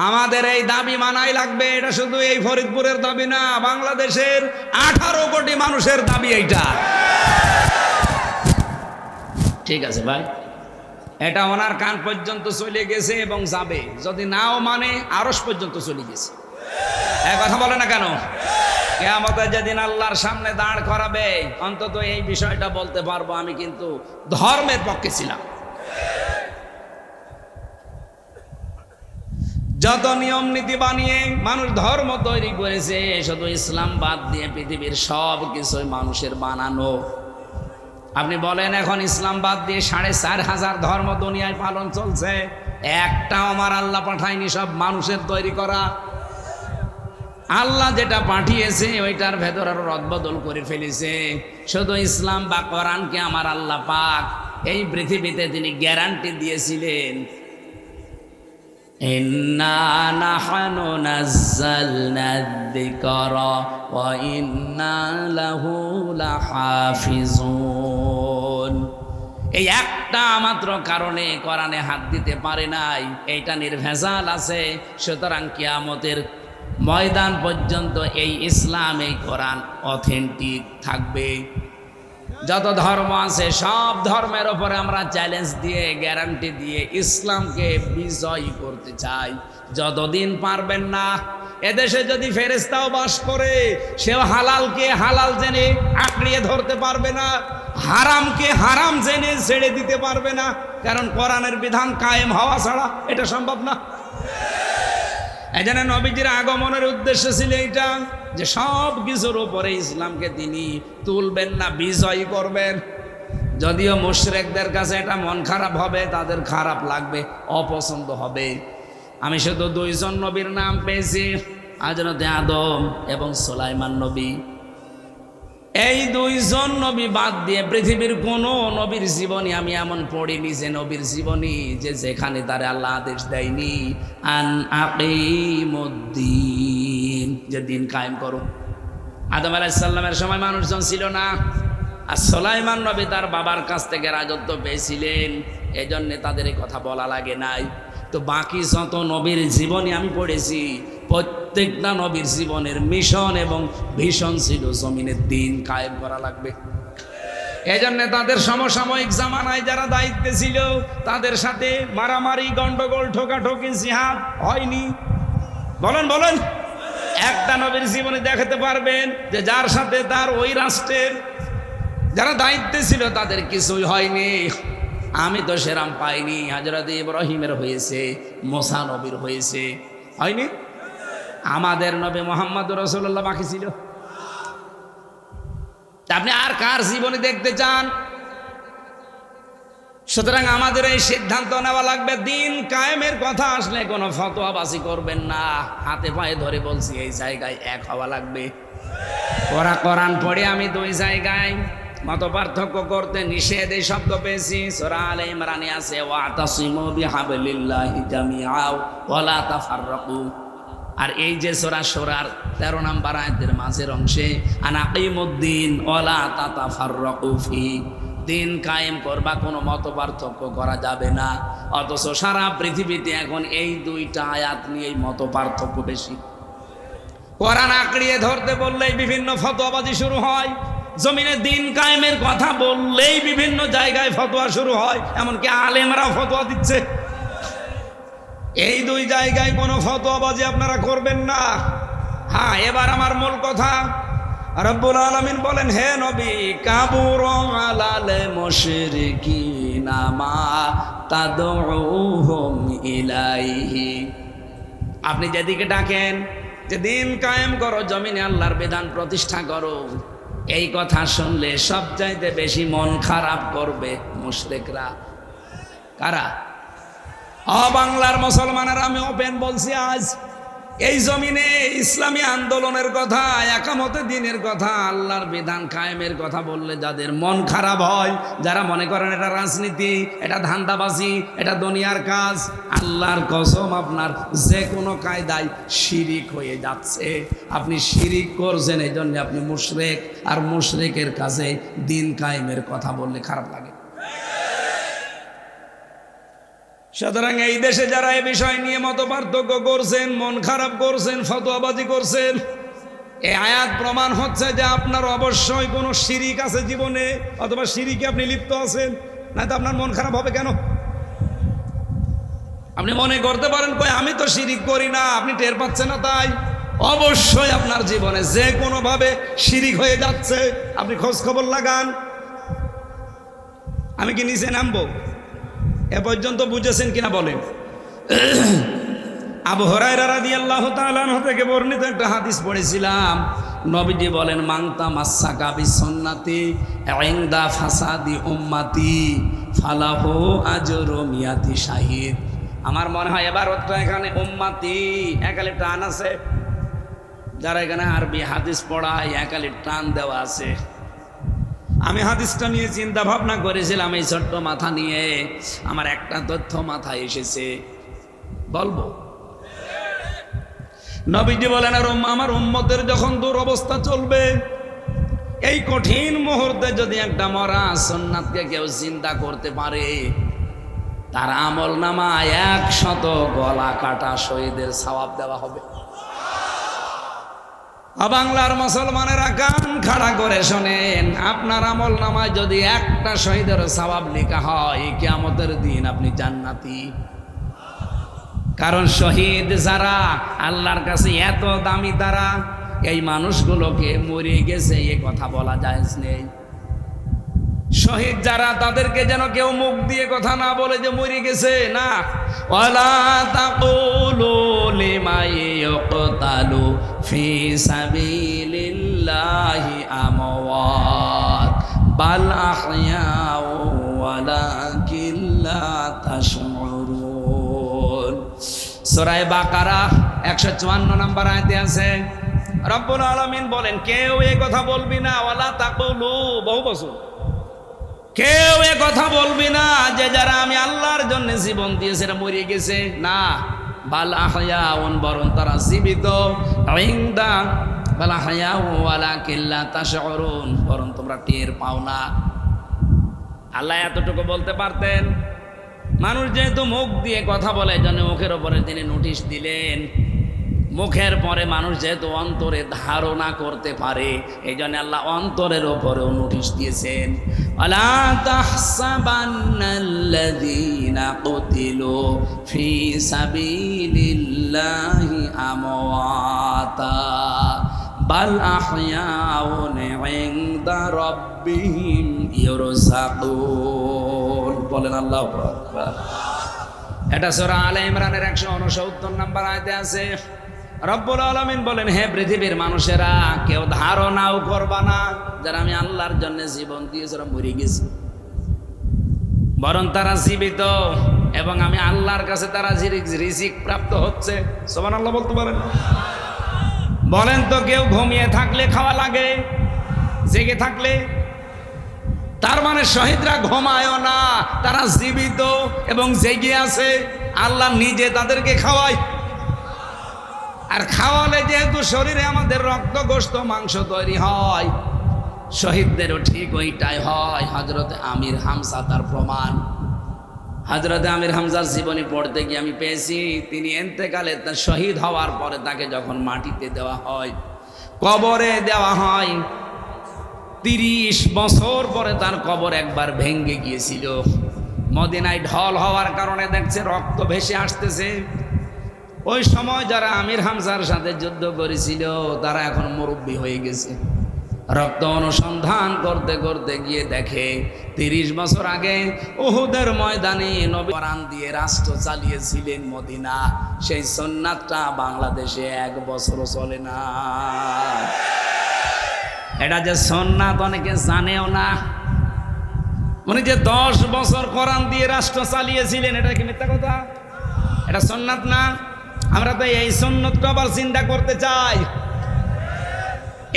আমাদের এই দাবি মানাই লাগবে। এটা শুধু এই ফরিদপুরের দাবি না, বাংলাদেশের 18 কোটি মানুষের দাবি এইটা। ঠিক আছে ভাই, এটা ওনার কান পর্যন্ত চলে গেছে এবং যাবে। যদি নাও মানে আরশ পর্যন্ত চলে গেছে। কথা বলে না কেন? কিয়ামতে যেদিন আল্লাহর সামনে দাঁড় করাবে, অন্তত এই বিষয়টা বলতে পারবো আমি কিন্তু ধর্মের পক্ষে ছিলাম। যত নিয়ম নীতি বানিয়ে মানুষ ধর্ম তৈরি করেছে, শুধু ইসলাম বাদ দিয়ে পৃথিবীর সব কিছুই মানুষের বানানো। আপনি বলেন এখন ইসলাম বাদ দিয়ে 4,500 ধর্ম দুনিয়ায় পালন চলছে, একটাও আমার আল্লাহ পাঠায়নি, সব মানুষের তৈরি করা। আল্লাহ যেটা পাঠিয়েছে ওইটার ভেতর আরো রদবদল করে ফেলেছে। শুধু ইসলাম বা কোরআনকে আমার আল্লাহ পাক এই পৃথিবীতে তিনি গ্যারান্টি দিয়েছিলেন, ইন্না নাহনু নাযালনা যিকরা ওয়া ইন্না লাহু লাহাফিজুন। এই একটা মাত্র কারণে কোরআনে হাত দিতে পারে নাই, এইটা নির্ভেজাল আছে। সুতরাং কিয়ামতের ময়দান পর্যন্ত এই ইসলাম, এই কোরআন অথেন্টিক থাকবে। যত ধর্ম আছে সব ধর্মের ওপরে আমরা চ্যালেঞ্জ দিয়ে, গ্যারান্টি দিয়ে ইসলামকে বিজয়ী করতে চাই। যতদিন পারবেন না, এদেশে যদি ফেরেশতাও বাস করে, সেও হালালকে হালাল জেনে আঁকড়িয়ে ধরতে পারবে না, হারামকে হারাম জেনে ছেড়ে দিতে পারবে না। কারণ কোরআনের বিধান কায়েম হওয়া ছাড়া এটা সম্ভব না। এজন্য নবীজির আগমনের উদ্দেশ্য ছিল এইটা, যে সব কিছুর উপরে ইসলামকে তিনি তুলবেন না, বিজয় করবেন। যদিও মুশরিকদের কাছে এটা মন খারাপ হবে, তাদের খারাপ লাগবে, অপছন্দ হবে। আমি শুধু দুইজন নবীর নাম পেয়েছি, হযরত আদম এবং সুলাইমান নবী। এই দুইজন নবী বাদ দিয়ে পৃথিবীর কোনো নবীর জীবনী আমি এমন পড়িনি যে নবীর জীবনী যে যেখানে তারে আল্লাহ আদেশ দেয়নি আন আকিমুদ্দিন, যে দিন কায়েম করো। আদম আলাইহিস সালামের সময় মানুষজন ছিল না, আর সুলাইমান নবী তার বাবার কাছ থেকে রাজত্ব পেয়েছিলেন, এজন্য তাদের এই কথা বলা লাগে নাই। তো বাকি যত নবীর জীবনী আমি পড়েছি, প্রত্যেকটা নবীর জীবনের মিশন এবং ভিশন ছিল জমিনের দিন কায়েম করা লাগবে। এজন্য তাদের সমসাময়িক জামানায় যারা দায়িত্বে ছিল, তাদের সাথে মারামারি, গন্ডগোল, ঠোকাঠুকি, জিহাদ হয়নি। বলেন বলেন, একটা নবীর জীবনে দেখাতে পারবেন যে যার সাথে তার ওই রাষ্ট্রের যারা দায়িত্বে ছিল তাদের কিছুই হয়নি। আমি তো সেরাম পাইনি। হযরত ইব্রাহিমের হয়েছে, মুসা নবীর হয়েছে, হয়নি? আমাদের নবী মুহাম্মদুর রাসূলুল্লাহ বাকি ছিল। আপনি আর কার জীবনী দেখতে চান? সুতরাং আমাদের এই সিদ্ধান্ত নেওয়া লাগবে, দিন কায়েমের কথা আসলে কোনো ফতোয়াবাজি করবেন না। হাতে পায়ে ধরে বলছি, এই জায়গায় এক হওয়া লাগবে। কোরআন পড়ে আমি দুই জায়গায় মত পার্থক্য করতে নিষেধ এই শব্দ পেয়েছি। সূরা আলে ইমরানে আছে ওয়াতাসিমু বিহাবলিল্লাহি জামিআ ওয়া লা তাফাররাকু। আর এই যে সূরার 13 নম্বর আয়াতের মাঝের অংশে আনাকিমুদ্দিন ওয়া লা তাতাফাররাকু ফি, দিন কায়েম করবা, কোনো মত পার্থক্য করা যাবে না। অথচ সারা পৃথিবীতে এখন এই দুইটা আয়াত নিয়েই মত পার্থক্য বেশি। কোরআন আঁকড়িয়ে ধরতে বললেই বিভিন্ন ফতোয়াবাজি শুরু হয়, জমিনে দিন কায়েমের কথা বললেই বিভিন্ন জায়গায় ফতোয়া শুরু হয়, এমনকি আলেমরা ফতোয়া দিচ্ছে। এই দুই জায়গায় কোনো ফতোয়াবাজি আপনারা করবেন না। হ্যাঁ, এবার আমার মূল কথা। রব্বুল আলামিন বলেন, হে নবী, কাবুরা আলাল মুশরিকিনা মা তাদউহুম ইলাইহি, আপনি যেদিকে ডাকেন যে দিন কায়েম করো, জমিনে আল্লাহর বিধান প্রতিষ্ঠা করো, এই কথা শুনলে সবচাইতে বেশি মন খারাপ করবে মুশরিকরা। কারা? বাংলার মুসলমানেরা। আমি ওপেন বলছি, আজ এই জমিনে ইসলামী আন্দোলনের কথা, একামতে দিনের কথা, আল্লাহর বিধান কায়েমের কথা বললে যাদের মন খারাপ হয়, যারা মনে করেন এটা রাজনীতি, এটা ধান্দাবাজি, এটা দুনিয়ার কাজ, আল্লাহর কসম আপনার যে কোনো কায়দায় শিরিক হয়ে যাচ্ছে। আপনি শিরিক করছেন, এই জন্য আপনি মুশরিক, আর মুশরিকের কাছে দিন কায়েমের কথা বললে খারাপ লাগে। সুতরাং এই দেশে যারা এই বিষয় নিয়ে মত পার্থক্য করছেন, মন খারাপ করছেন, ফতোয়াবাজি করছেন, এই আয়াত প্রমাণ হচ্ছে যে আপনার অবশ্যই কোনো শিরিক আছে জীবনে, অথবা শিরিকে আপনি লিপ্ত আছেন, না তো আপনার মন খারাপ হবে কেন? আপনি মনে করতে পারেন কই আমি তো শিরিক করি না, আপনি টের পাচ্ছেন না, তাই অবশ্যই আপনার জীবনে যে কোনোভাবে শিরিক হয়ে যাচ্ছে। আপনি খোঁজ খবর লাগান। আমি কি নিচে নামবো? এ পর্যন্ত বুঝেছেন কিনা বলেন? আবু হুরায়রা রাদিয়াল্লাহু তাআলা আনহু থেকে বর্ণিত একটা হাদিস পড়েছিলাম। নবীজি বলেন, মান তামাসসাকা বিসুন্নতি ইনদা ফাসাদি উম্মতি ফালাহু আজরু মিয়াতি শাহিদ। আমার মনে হয় এবার ওটা এখানে উম্মতি একালে টান আছে, যারা এখানে আরবি হাদিস পড়ায় একালে টান দেওয়া আছে। আমি হাদিসটা নিয়ে চিন্তা ভাবনা করেছিলাম, এই ছোট্ট মাথা নিয়ে আমার একটা তথ্য মাথায় এসেছে, বলবো। নবীজি বলেন, আর আমার উম্মতের যখন দুরবস্থা চলবে, এই কঠিন মুহূর্তে যদি একটা মরা সুন্নাতকে কেউ চিন্তা করতে পারে, তার আমল নামায় 100 গলা কাটা শহীদের সওয়াব দেওয়া হবে। বাংলার মুসলমানেরা কান খাড়া করে শোনেন, আপনার আমল নামায় যদি একটা শহীদের সওয়াব লেখা হয়, কিয়ামতের দিন আপনি জান্নাতি। কারণ শহীদ যারা আল্লাহর কাছে এত দামি, তারা এই মানুষগুলোকে মরে গেছে এ কথা বলা যায় নেই। শহীদ যারা তাদেরকে যেন কেউ মুখ দিয়ে কথা না বলে যে মরে গেছে, না। ওয়ালা তাকুলু লিমান ইয়ুকতালু ফি সাবিলিল্লাহি আমওয়াত বাল আহইয়াউ ওয়ালাকিন লা তাশউরুন। সূরা বাকারা 154 নম্বর আয়াতে আছে, রব্বুল আলামিন বলেন কেউ এই কথা বলবি না, ওয়ালা তাকুলু, বহু বছর কেউ এ কথা বলবি না যে যারা আমি আল্লাহর জন্য জীবন দিয়েছে এরা মরে গেছে, না। বাল আহয়াউন, বরং তারা জীবিত। ইনদা বাল আহয়াউ ওয়ালাকিন লা তাশউরুন, বরং তোমরা টের পাও না। আল্লাহ এতটুকু বলতে পারতেন। মানুষ যেহেতু মুখ দিয়ে কথা বলে, জন্য মুখের উপরে তিনি নোটিশ দিলেন। মুখের পরে মানুষ যেহেতু অন্তরে ধারণা করতে পারে, এই জন্য আল্লাহ অন্তরের উপরেও নোটিশ দিয়েছেন। আলা তাহসাবান্নাল্লাযীনা কুতিলু ফি সাবিলিল্লাহি আমওয়াতা বাল আহয়াউন ইনদা রাব্বিহিম ইউরযাকুন। বলেন আল্লাহু আকবার। এটা সূরা আলে ইমরানের 169 নম্বর আয়াতে আছে। রব্বুল আলামিন বলেন, হে পৃথিবীর মানুষেরা, কেউ ধারণাও করবা না যারা আমি আল্লাহর জন্য জীবন দিয়েছি ওরা মরে গেছে, বরং তারা জীবিত এবং আমি আল্লাহর কাছে তারা রিজিক প্রাপ্ত হচ্ছে। সুবহানাল্লাহ বলতে পারেন? বলেন তো, কেউ ঘুমিয়ে থাকলে খাওয়া লাগে, জেগে থাকলে? তার মানে শহীদরা ঘুমায়ও না, তারা জীবিত এবং জেগে আছে। আল্লাহ নিজে তাদেরকে খাওয়ায়। আর খাওয়ালে যেহেতু শরীরে আমাদের রক্ত, গোশত, মাংস তৈরি হয়, শহীদদেরও ঠিক ওইটাই হয়। হযরত আমির হামজা তার প্রমাণ। হযরত আমির হামজার জীবনী পড়তে গিয়ে আমি পেয়েছি, তিনি ইন্তেকালে শহীদ হওয়ার পরে তাকে যখন মাটিতে দেওয়া হয়, কবরে দেওয়া হয়, 30 বছর পরে তার কবর একবার ভেঙে গিয়েছিল। মদিনায় ঢল হওয়ার কারণে দেখছে রক্ত ভেসে আসতেছে। ওই সময় যারা আমির হামজার সাথে যুদ্ধ করেছিল তারা এখন মুরব্বী হয়ে গেছে। রক্ত অনুসন্ধান করতে করতে গিয়ে দেখে 30 বছর আগে উহুদের ময়দানে নবী কোরআন দিয়ে রাষ্ট্র চালিয়েছিলেন মদিনা, সেই সুন্নাতটা বাংলাদেশে 1 বছরও চলে না। এটা যে সুন্নাত অনেকে জানেও না। উনি যে 10 বছর কোরআন দিয়ে রাষ্ট্র চালিয়েছিলেন, এটা কি মিথ্যা কথা? এটা সুন্নাত না? আমরা তো এই সুন্নাতটা আবার চিন্তা করতে চাই।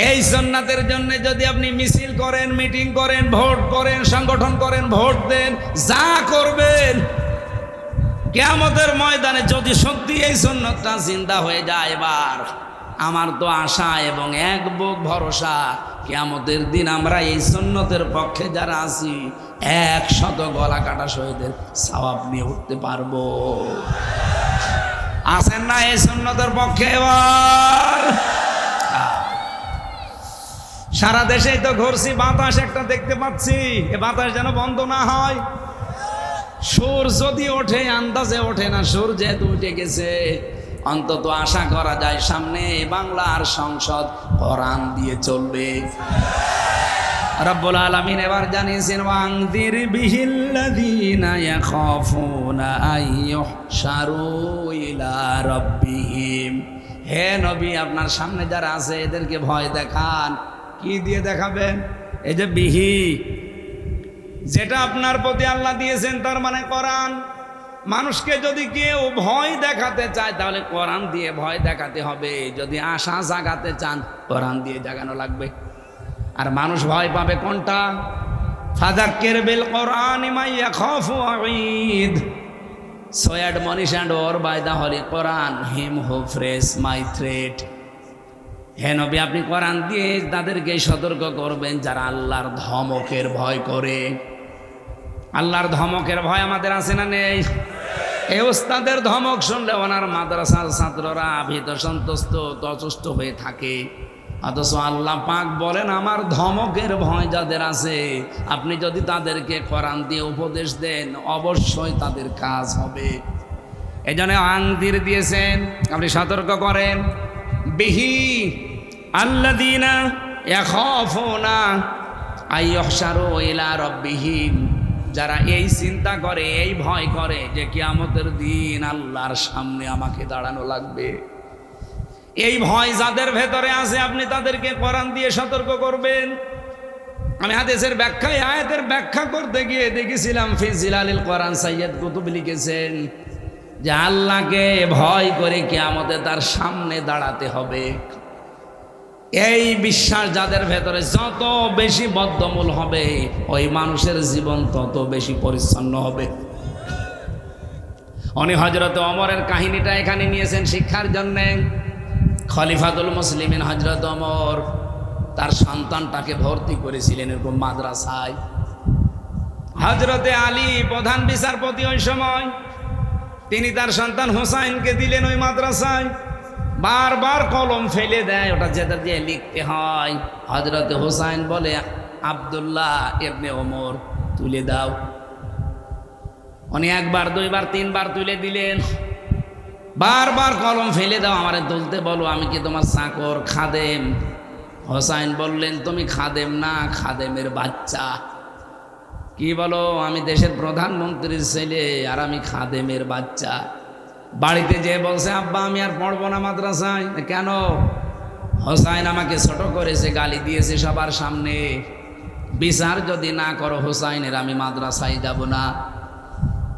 এই সুন্নাতের জন্য যদি আপনি মিছিল করেন, মিটিং করেন, ভোট করেন, সংগঠন করেন, ভোট দেন, যা করবেন, কিয়ামতের ময়দানে যদি সত্যি এই সুন্নাতটা জিন্দা হয়ে যায়, এবার আমার তো আশা এবং এক বুক ভরসা, কিয়ামতের দিন আমরা এই সুন্নতের পক্ষে যারা আছি 100 গলা কাটা শহীদের সওয়াব নিয়ে উঠতে পারবো। আছেন না এই সুন্নতের পক্ষে? এবার সারা দেশেই তো ঘুরছি, বাতাস একটা দেখতে পাচ্ছি, এ বাতাস যেন বন্ধ না হয়। সুর যদি ওঠে, আন্দাজে ওঠে না, সুর যেহেতু উঠে গেছে, অন্তত আশা করা যায় সামনে বাংলার সংসদ কোরআন দিয়ে চলবে। রব্বুল আলামিন এবার জানিয়েছেন, ওয়ানযির বিহিল্লাযীনা ইয়াখাফুনা আইয়ুহশারু ইলা রাব্বিহিম। হে নবী, আপনার সামনে যারা আছে এদেরকে ভয় দেখান। কি দিয়ে দেখাবেন? এই যে বিহি, যেটা আপনার প্রতি আল্লাহ দিয়েছেন, তার মানে কোরআন। মানুষকে যদি কেউ ভয় দেখাতে চায় তাহলে কোরআন দিয়ে ভয় দেখাতে হবে। যদি আশা জাগাতে চান, কোরআন দিয়ে জাগানো লাগবে। আর মানুষ ভয় পাবে কোনটা? ফাযাক্কির বিল কোরআনি মান ইয়াখাফু ওয়াঈদ। So admonish and or by the Holy Quran him who fears my threat. হে নবী, আপনি কোরআন দিয়ে তাদেরকে সতর্ক করবেন যারা আল্লাহর ধমকের ভয় করে। আল্লাহর ধমকের ভয় আমাদের আছে না নেই? এই ওস্তাদের ধমক শুনলে ওনার মাদ্রাসার ছাত্ররা ভীত সন্ত্রস্ত তচষ্ট হয়ে থাকে। অথচ আল্লাহ পাক বলেন, আমার ধমকের ভয় যাদের আছে, আপনি যদি তাদেরকে কোরআন দিয়ে উপদেশ দেন, অবশ্যই তাদের কাজ হবে। এই জন্য আংদির দিয়েছেন, আপনি সতর্ক করেন। বিহি আল্লাযীনা ইয়াখাফুনা আইয়ুহশারু ইলা রাব্বিহিম, যারা এই চিন্তা করে, এই ভয় করে যে কিয়ামতের দিন আল্লাহর সামনে আমাকে দাঁড়ানো লাগবে, এই ভয় যাদের ভেতরে আছে আপনি তাদেরকে কোরআন দিয়ে সতর্ক করবেন। আমি হাদিসের ব্যাখ্যায় আয়াতের ব্যাখ্যা করতে গিয়ে দেখেছিলাম ফি জিলালিল কোরআন সাইয়্যিদ কুতুব লিখেছেন যে আল্লাহকে ভয় করে কিয়ামতে তার সামনে দাঁড়াতে হবে। এই বিশ্বাস যাদের ভেতরে যত বেশি বদ্ধমূল হবে, ওই মানুষের জীবন তত বেশি পরিচ্ছন্ন হবে। উনি হযরত ওমরের কাহিনীটা এখানে নিয়েছেন শিক্ষার জন্যে। খলিফাতুল মুসলিমিন হযরত ওমর তার সন্তানটাকে ভর্তি করেছিলেন এরকম মাদ্রাসায়। হযরতে আলী প্রধান বিচারপতি ওই সময়, তিনি তার সন্তান হোসাইনকে দিলেন ওই মাদ্রাসায়। বারবার কলম ফেলে দেয়, ওটা যেটা দিয়ে লিখতে হয়। হযরতে হোসাইন বলে, আব্দুল্লাহ ইবনে ওমর তুলে দাও। উনি একবার, দুইবার, তিনবার তুলে দিলেন। বারবার কলম ফেলে দাও, আমারে তুলতে বলো, আমি কি তোমার চাকর, খাদেম? হোসাইন বললেন, তুমি খাদেম না, খাদেমের বাচ্চা। কি বলো? আমি দেশের প্রধানমন্ত্রীর ছেলে আর আমি খাদেমের বাচ্চা। বাড়িতে যেয়ে বলছে, আব্বা আমি আর পড়বো না মাদ্রাসায়। কেন? হোসাইন আমাকে ছোট করেছে, গালি দিয়েছে সবার সামনে। বিচার যদি না করো হোসাইনের, আমি মাদ্রাসায় যাব না।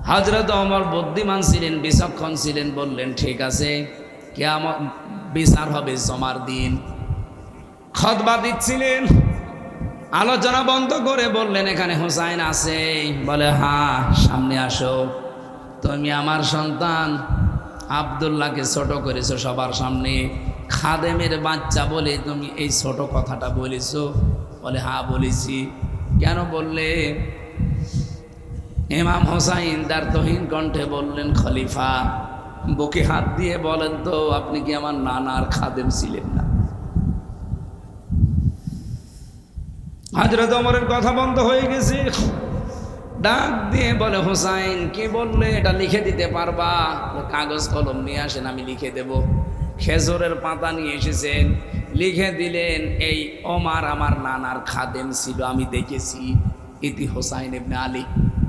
হযরত ওমর বুদ্ধিমান ছিলেন, বিচক্ষণ ছিলেন, বললেন ঠিক আছে, কিয়ামত বিচার হবে জমার দিন। খুতবা দিচ্ছিলেন, আলোচনা বন্ধ করে বললেন, এখানে হোসাইন আছে? বলে হ্যাঁ, সামনে আসো। তুমি আমার সন্তান আব্দুল্লাহকে ছোট করেছো সবার সামনে, খাদেমের বাচ্চা বলে তুমি এই ছোট কথাটা বলেছো? বলে হ্যাঁ বলেছি। কেন বললে? ইমাম হোসাইন দ্বার্থহীন কণ্ঠে বললেন, খলিফা বুকে হাত দিয়ে বলেন তো, আপনি কি আমার নানার খাদেম ছিলেন না? হযরত ওমরের কথা বন্ধ হয়ে গেছে। ডাক দিয়ে বলে, হোসাইন কি বললে? এটা লিখে দিতে পারবা? কাগজ কলম নিয়ে আসেন, আমি লিখে দেব। খেজুরের পাতা নিয়ে এসেছেন, লিখে দিলেন, এই ওমর আমার নানার খাদেম ছিল, আমি দেখেছি। ইতি হোসাইন ইবনে আলী।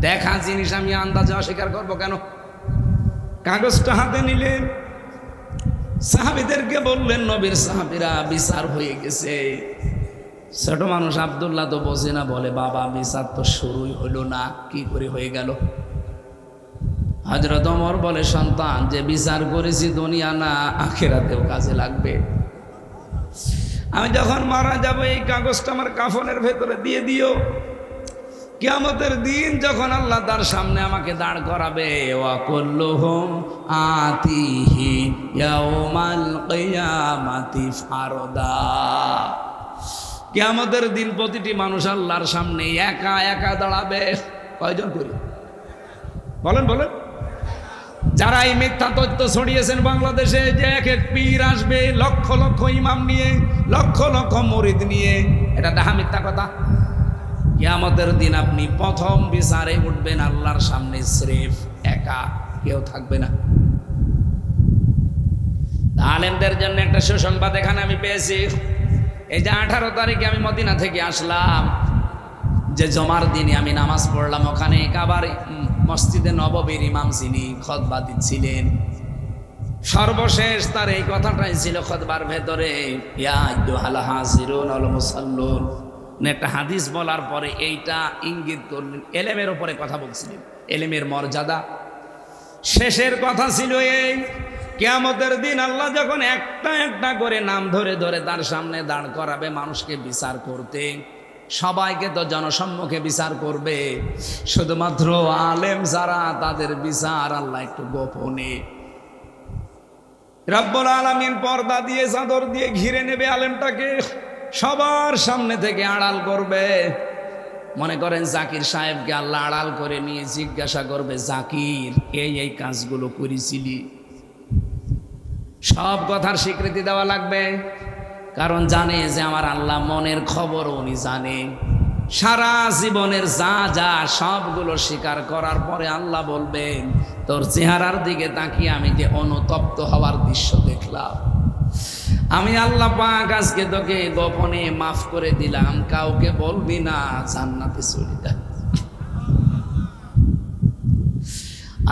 দেখা জিনিস আমি আন্দাজে অস্বীকার করবো কেন? কাগজটা হাতে নিলেন, সাহাবীদেরকে বললেন, নবীর সাহাবীরা, বিচার হয়ে গেছে। ছোট মানুষ আব্দুল্লাহ তো বোঝে না, বলে বাবা বিচার তো শুরুই হলো না, কি করে হয়ে গেল? হযরত ওমর বলে, সন্তান, যে বিচার করেছি দুনিয়া না আখিরাতেও কাজে লাগবে। আমি যখন মারা যাব এই কাগজটা আমার কাফনের ভেতরে দিয়ে দিও। কিয়ামতের দিন যখন আল্লাহ তার সামনে আমাকে দাঁড় করাবে, ওয়া কুল্লুহুম আতিহি ইয়াউমাল কিয়ামাতি ফারদা। কিয়ামতের দিন প্রতিটি মানুষ আল্লাহর সামনে একা একা দাঁড়াবে। কয়জন করে বলেন বলেন? যারা এই মিথ্যা তথ্য ছড়িয়েছেন বাংলাদেশে, যে এক এক পীর আসবে লক্ষ লক্ষ ইমাম নিয়ে, লক্ষ লক্ষ মুরিদ নিয়ে, এটা ডাহা মিথ্যা কথা। কিয়ামতের দিন আপনি প্রথম বিচারে উঠবেন আল্লাহর সামনে, স্রেফ একা, কেউ থাকবে না। আলেমদের জন্য একটা সুসংবাদ এখানে আমি পেয়েছি। এই যে 18 তারিখে আমি মদিনা থেকে আসলাম, যে জমার দিনে আমি নামাজ পড়লাম, ওখানে কাবার মসজিদে নববীর ইমাম যিনি খুতবা দিচ্ছিলেন, সর্বশেষ তার এই কথাটাই ছিল খুতবার ভেতরে, ইয়া আইয়ুহাল হাজিরুন ওয়াল মুসাল্লুন। একটা হাদিস বলার পরে এইটা ইঙ্গিত করলেন, এলেমের ওপরে কথা বলছিলেন, এলেমের মর্যাদা। শেষের কথা ছিল এই, কিয়ামতের দিন আল্লাহ যখন একটা একটা করে নাম ধরে ধরে তার সামনে দাঁড় করাবে মানুষকে বিচার করতে, সবাইকে তো জনসম্মুখে বিচার করবে, শুধুমাত্র আলেম যারা, তাদের বিচার আল্লাহ একটু গোপনে। রব্বুল আলামিন পর্দা দিয়ে, চাদর দিয়ে ঘিরে নেবে আলেমটাকে, সবার সামনে থেকে আড়াল করবে। মনে করেন জাকির সাহেবকে আল্লাহ আড়াল করে নিয়ে জিজ্ঞাসা করবে, জাকির এই কাজগুলো করেছিলি? সব কথার স্বীকৃতি দেওয়া লাগবে, কারণ জানে যে আমার আল্লাহ মনের খবর উনি জানে। সারা জীবনের যা যা সবগুলো স্বীকার করার পরে আল্লাহ বলবেন, তোর চেহারার দিকে তাকিয়ে আমি যে অনুতপ্ত হওয়ার দৃশ্য দেখলাম, আমি আল্লাহ পাক আজকে তোকে গোপনে মাফ করে দিলাম, কাউকে বলবি না, জান্নাতে চলে যা।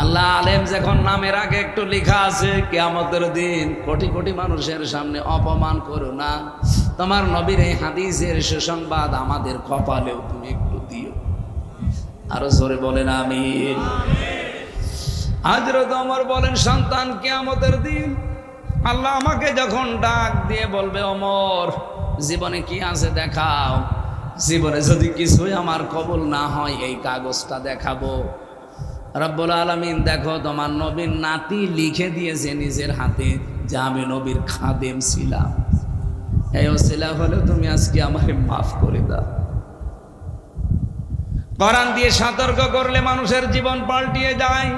আল্লাহ আলেম যখন নামের আগে একটু লেখা আছে কিয়ামতের দিন কোটি কোটি মানুষের সামনে অপমান করো না, তোমার নবীর এই হাদিসের সুসংবাদ আমাদের কপালেও তুমি একটু দিও। আরো জোরে বলেন আমিন। হযরত ওমর বলেন, সন্তান কিয়ামতের দিন আল্লাহ আমাকে যখন ডাক দিয়ে বলবে, ওমর জীবনে কি আছে দেখাও, জীবনে যদি কিছুই আমার কবুল না হয় এই কাগজটা দেখাবো। রব্বুল আলামিন দেখো তোমার নবীর নাতি লিখে দিয়েছে নিজের হাতে যে আমি নবীর খাদেম ছিলাম, এই ওসিলা হলে তুমি আজকে আমাকে মাফ করে দাও। কোরআন দিয়ে সতর্ক করলে মানুষের জীবন পাল্টিয়ে যায়।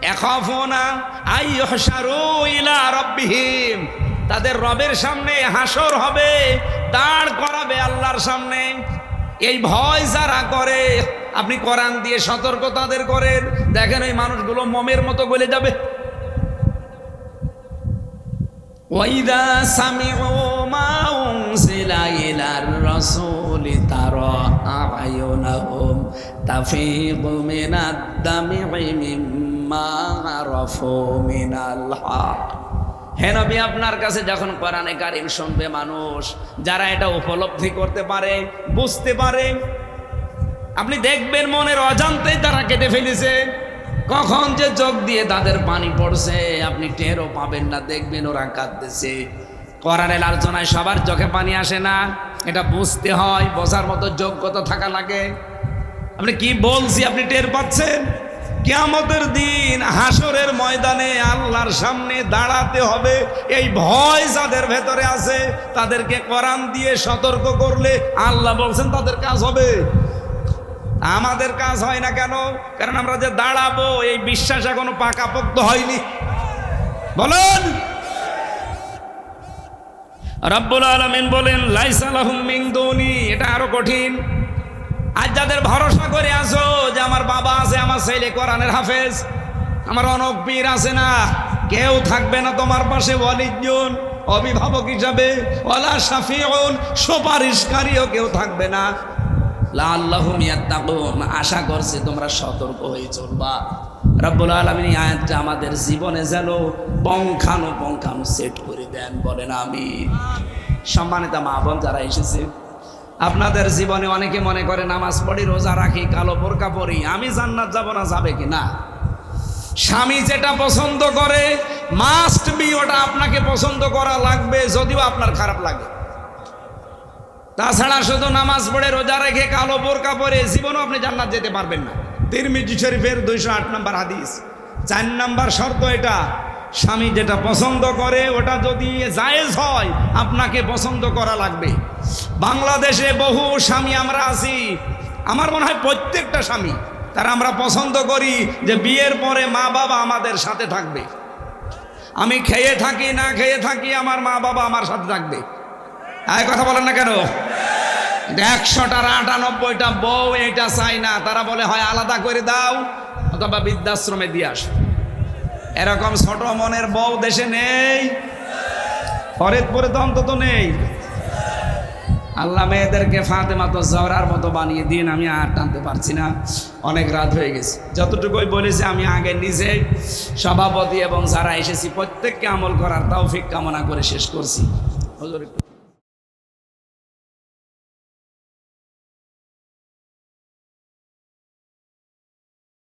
ইয়াখাফুনা আইয়ুহশারু ইলা রাব্বিহিম, তাদের রবের সামনে হাসর হবে, দাঁড় করাবে আল্লাহর সামনে। এই ভয় যারা করে, আপনি কোরআন দিয়ে সতর্ক তাদের করেন, দেখেন এই মানুষগুলো মোমের মতো গলে যাবে। ওয়াইদা সামিউ মা উনজিলা ইলার রাসূলি তারা আ'য়ুনাহুম তাফীদু মিনাদ দামি মিম্মা আরাফু মিনাল হক। হে নবী, আপনার কাছে যখন কোরআনে কারীম শুনবে মানুষ, যারা এটা উপলব্ধি করতে পারে, বুঝতে পারে, আপনি দেখবেন মনের অজান্তেই তারা কেটে ফেলেছে। কখন যে চোখ দিয়ে তাদের পানি পড়ছে আপনি টেরও পাবেন না, দেখবেন ওরা কাঁদতেছে। কোরআনের আলোচনায় সবার চোখে পানি আসে না, এটা বুঝতে হয়, বোঝার মতো যোগ্যতা থাকা লাগে। আপনি কি বলছি আপনি টের পাচ্ছেন? কিয়ামতের দিন হাসরের ময়দানে আল্লাহর সামনে দাঁড়াতে হবে, এই ভয় যাদের ভেতরে আছে তাদেরকে কোরআন দিয়ে সতর্ক করলে আল্লাহ বলছেন তাদের কাজ হবে। আমাদের কাজ হয় না কেন? কারণ আমরা যে দাঁড়াবো এই বিশ্বাস এখনো পাকাপোক্ত হয়নি। বলেন, রব্বুল আলামিন বলেন লাইসা লাহুম মিন দুনি, এটা আরো কঠিন। আজ যাদের ভরসা করে আসো যে আমার বাবা আছে, আমার ছেলে কোরআনের হাফেজ, আমার অনক পীর আছে, না কেউ থাকবে না তোমার পাশে ওয়ালিয়ুন অভিভাবক হিসাবে, ওয়ালা শাফিউন সুপারিশকারীও কেউ থাকবে না। লাআল্লাহুম ইয়াত্তাকুন, আশা করছে তোমরা সতর্ক হয়ে চলবা। রব্বুল আলামিন এই আয়াতটা আমাদের জীবনে যেন পঙ্খানুপঙ্খানু সেট করে দেন, বলেন আমিন। সম্মানিত মা বোন যারা এসেছে, আপনাদের জীবনে অনেকে মনে করে নামাজ পড়ি, রোজা রাখি, কালো বোরকা পরি, আমি জান্নাত যাব না, যাবে কি না? স্বামী যেটা পছন্দ করে মাস্ট বি ওটা আপনাকে পছন্দ করা লাগবে, যদিও আপনার খারাপ লাগে। তাছাড়া শুধু নামাজ পড়ে রোজা রেখে কালো বোরকা পরে জীবনও আপনি জান্নাত যেতে পারবেন না। তিরমিজি শরীফের 208 নম্বর হাদিস, 4 নম্বর শর্ত এটা, স্বামী যেটা পছন্দ করে ওটা যদি জায়েজ হয় আপনাকে পছন্দ করা লাগবে। বাংলাদেশে বহু স্বামী আমরা আছি, আমার মনে হয় প্রত্যেকটা স্বামী তারা আমরা পছন্দ করি যে বিয়ের পরে মা বাবা আমাদের সাথে থাকবে। আমি খেয়ে থাকি না খেয়ে থাকি, আমার মা বাবা আমার সাথে থাকবে। এই কথা বলেন না কেন? 100টার 98টা বউ এটা চাই না, তারা বলে হয় আলাদা করে দাও অথবা বৃদ্ধাশ্রমে দিয়ে আস। এরকম ছোট মনের বউ দেশে নেই, ফরিদপুরে তো অন্তত নেই। আল্লাহ মেয়েদেরকে ফাতেমা তো জহরার মতো বানিয়ে দিন, আমি আর টানতে পারছি না, অনেক রাত হয়ে গেছে। যতটুকুই বলেছি আমি আগে নিজে সভাপতি এবং যারা এসেছি প্রত্যেককে আমল করার তৌফিক কামনা করে শেষ করছি। হুজুর